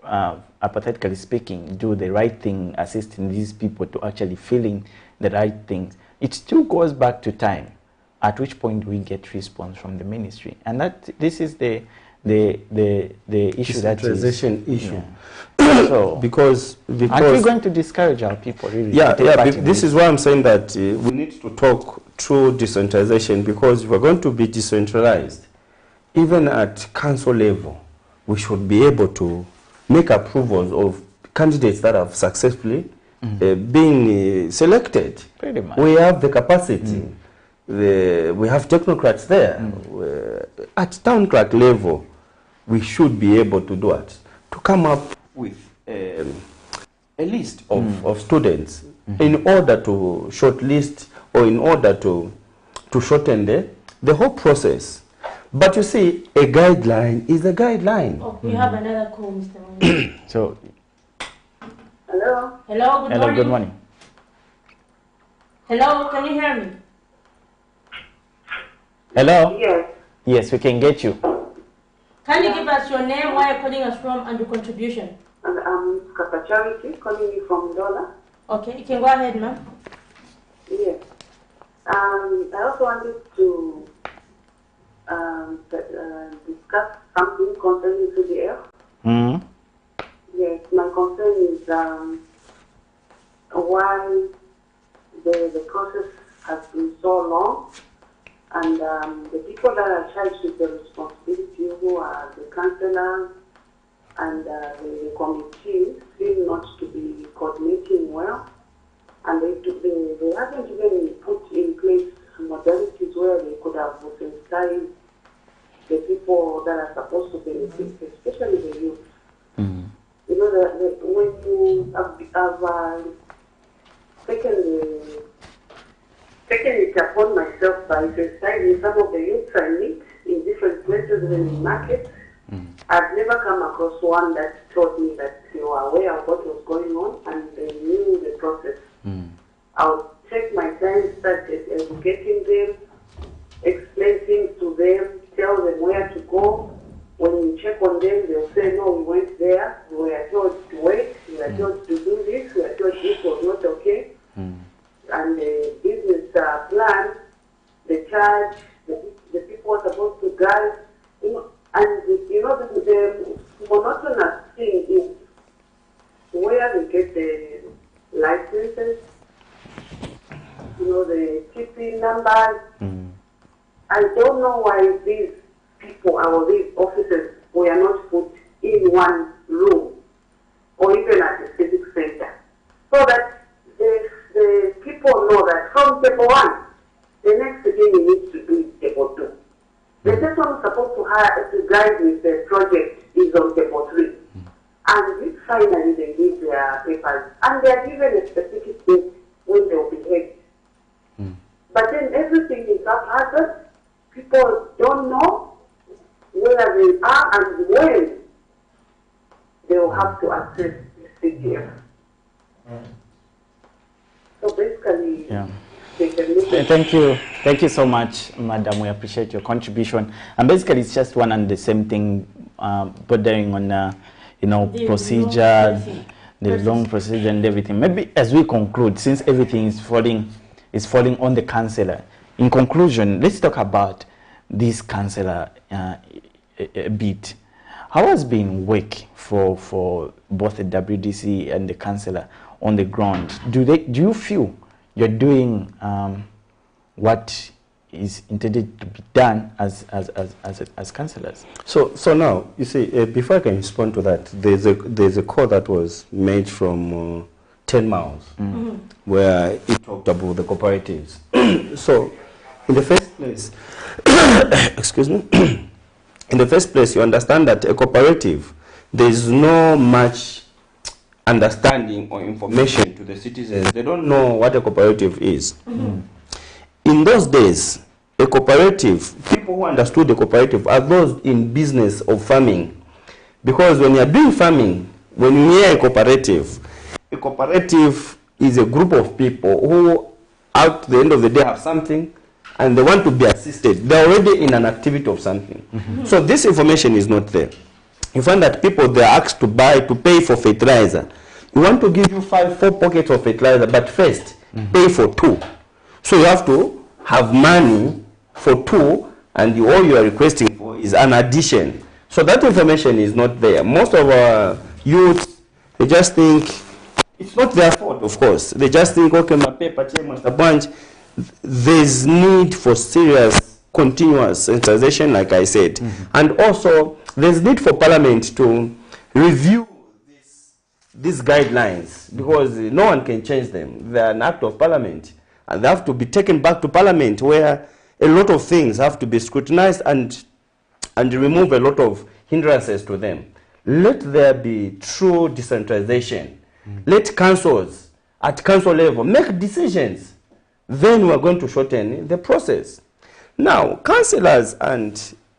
hypothetically speaking, do the right thing, assisting these people to actually filling the right things, it still goes back to time. At which point we get response from the ministry, and this is the issue that is
issue.
Yeah. So
because
aren't we going to discourage our people really?
Yeah. This is why I'm saying that we need to talk through decentralization, because if we're going to be decentralized, even at council level, we should be able to make approvals of candidates that have successfully been selected.
Pretty much.
We have the capacity. We have technocrats there. At town clerk level, we should be able to do it. To come up with a list of students in order to shortlist or in order to shorten the whole process. But you see, a guideline is a guideline.
Oh, we have another call, Mr. Mani.
So,
hello, good morning.
Good morning.
Hello, can you hear me?
Hello?
Yes.
Yes, we can get you.
Can you give us your name, where you're calling us from, and your contribution?
And I'm Kaka Charity, calling you from Dola.
Okay, you can go ahead, ma'am.
Yes. I also wanted to discuss something concerning CDF. Yes, my concern is why the process has been so long. And the people that are charged with the responsibility, who are the councillors and the committees, seem not to be coordinating well. And they haven't even put in place modalities where they could have sensitized the people that are supposed to benefit, especially the youth. You know, when you have taken it upon myself by sensitizing some of the youths I meet in different places and in markets, I've never come across one that told me that they were aware of what was going on and they knew the process. I'll take my time, start educating them, explain things to them, tell them where to go. When you check on them, they'll say, no, we went there, we were told to wait, we were told to do this, we were told this was not okay. And the business plan, the charge, the guys, and the monotonous thing is where they get the licenses, the TP numbers. I don't know why these people or these officers were not put in one room or even at the civic center, so that the people know that from table 1, the next thing you need to do is table 2. The person who's supposed to guide with the project is on table 3. And this finally they give their papers. And they are given a specific date when they will be held. But then everything is haphazard. People don't know where they are and when they will have to access the CDF. So basically,
Thank you so much, Madam. We appreciate your contribution. And basically, it's just one and the same thing, bordering on, the procedure, the long procedure and everything. Maybe as we conclude, since everything is falling on the councillor. In conclusion, let's talk about this councillor a bit. How has been work for both the WDC and the councillor on the ground? Do you feel you're doing what is intended to be done as councillors?
So now, you see, before I can respond to that, there's a call that was made from 10 Miles, where it talked about the cooperatives. So, in the first place, excuse me, in the first place, you understand that a cooperative, there is no much understanding or information to the citizens. They don't know what a cooperative is. In those days, a cooperative, people who understood the cooperative are those in business of farming. Because when you are doing farming, when you hear a cooperative is a group of people who, at the end of the day, have something and they want to be assisted. They're already in an activity of something. So this information is not there. You find that people, they're asked to pay for fertilizer. We want to give you 4 pockets of fertilizer, but first, pay for 2. So you have to have money for 2, and all you are requesting for is an addition. So that information is not there. Most of our youth, they just think, it's not their fault, of course. They just think, okay, my paper, Mr. Bunch, there's need for serious, continuous sensitization, like I said. And also, there's need for Parliament to review these guidelines, because no one can change them. They are an act of Parliament, and they have to be taken back to Parliament, where a lot of things have to be scrutinized and remove a lot of hindrances to them. Let there be true decentralization. Let councils, at council level, make decisions. Then we are going to shorten the process. Now, councillors and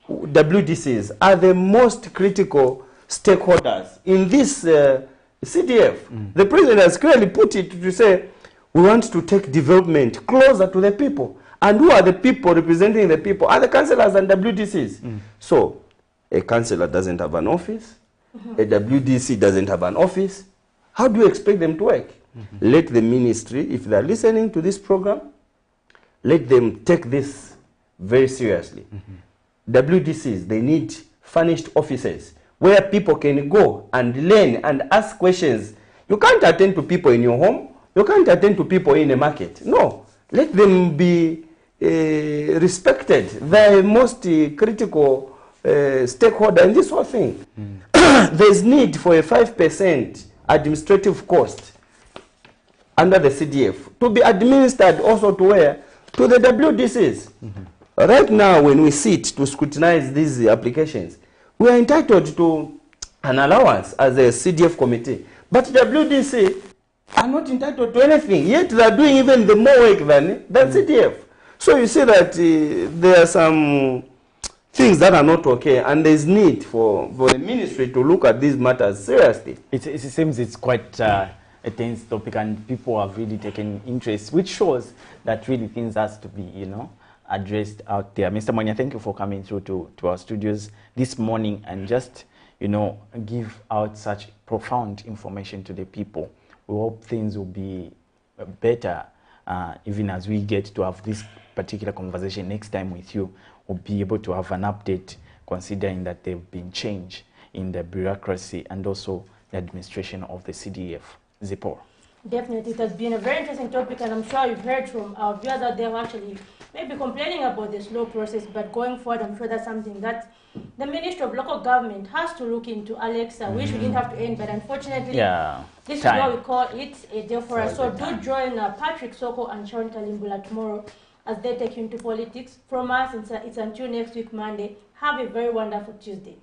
WDCs are the most critical stakeholders in this CDF. The president has clearly put it to say, we want to take development closer to the people. And who are the people representing the people? Are the councillors and WDCs. So, a councillor doesn't have an office. A WDC doesn't have an office. How do you expect them to work? Let the ministry, if they are listening to this program, let them take this very seriously. WDCs, they need furnished offices where people can go and learn and ask questions. You can't attend to people in your home. You can't attend to people in a market. No. Let them be respected. They're most critical stakeholder in this whole thing. There's need for a 5% administrative cost under the CDF to be administered also to where? To the WDCs. Right now, when we sit to scrutinize these applications, we are entitled to an allowance as a CDF committee. But WDC are not entitled to anything, yet they are doing even the more work than CDF. So you see that there are some things that are not okay, and there's need for the ministry to look at these matters seriously.
It seems it's quite a tense topic, and people have really taken interest, which shows that really things has to be, addressed out there. Mr. Monya, thank you for coming through to our studios this morning and just, give out such profound information to the people. We hope things will be better even as we get to have this particular conversation next time with you. will be able to have an update, considering that there have been change in the bureaucracy and also the administration of the CDF. Zipporah.
Definitely, it has been a very interesting topic, and I'm sure you've heard from our viewers that they're actually maybe complaining about the slow process, but going forward, I'm sure that's something that the Ministry of Local Government has to look into. Alex, I wish we didn't have to end, but unfortunately, this is what we call it a day for us. So do join Patrick Soko and Sharon Kalimbula tomorrow as they take you into politics. From us, it's until next week, Monday. Have a very wonderful Tuesday.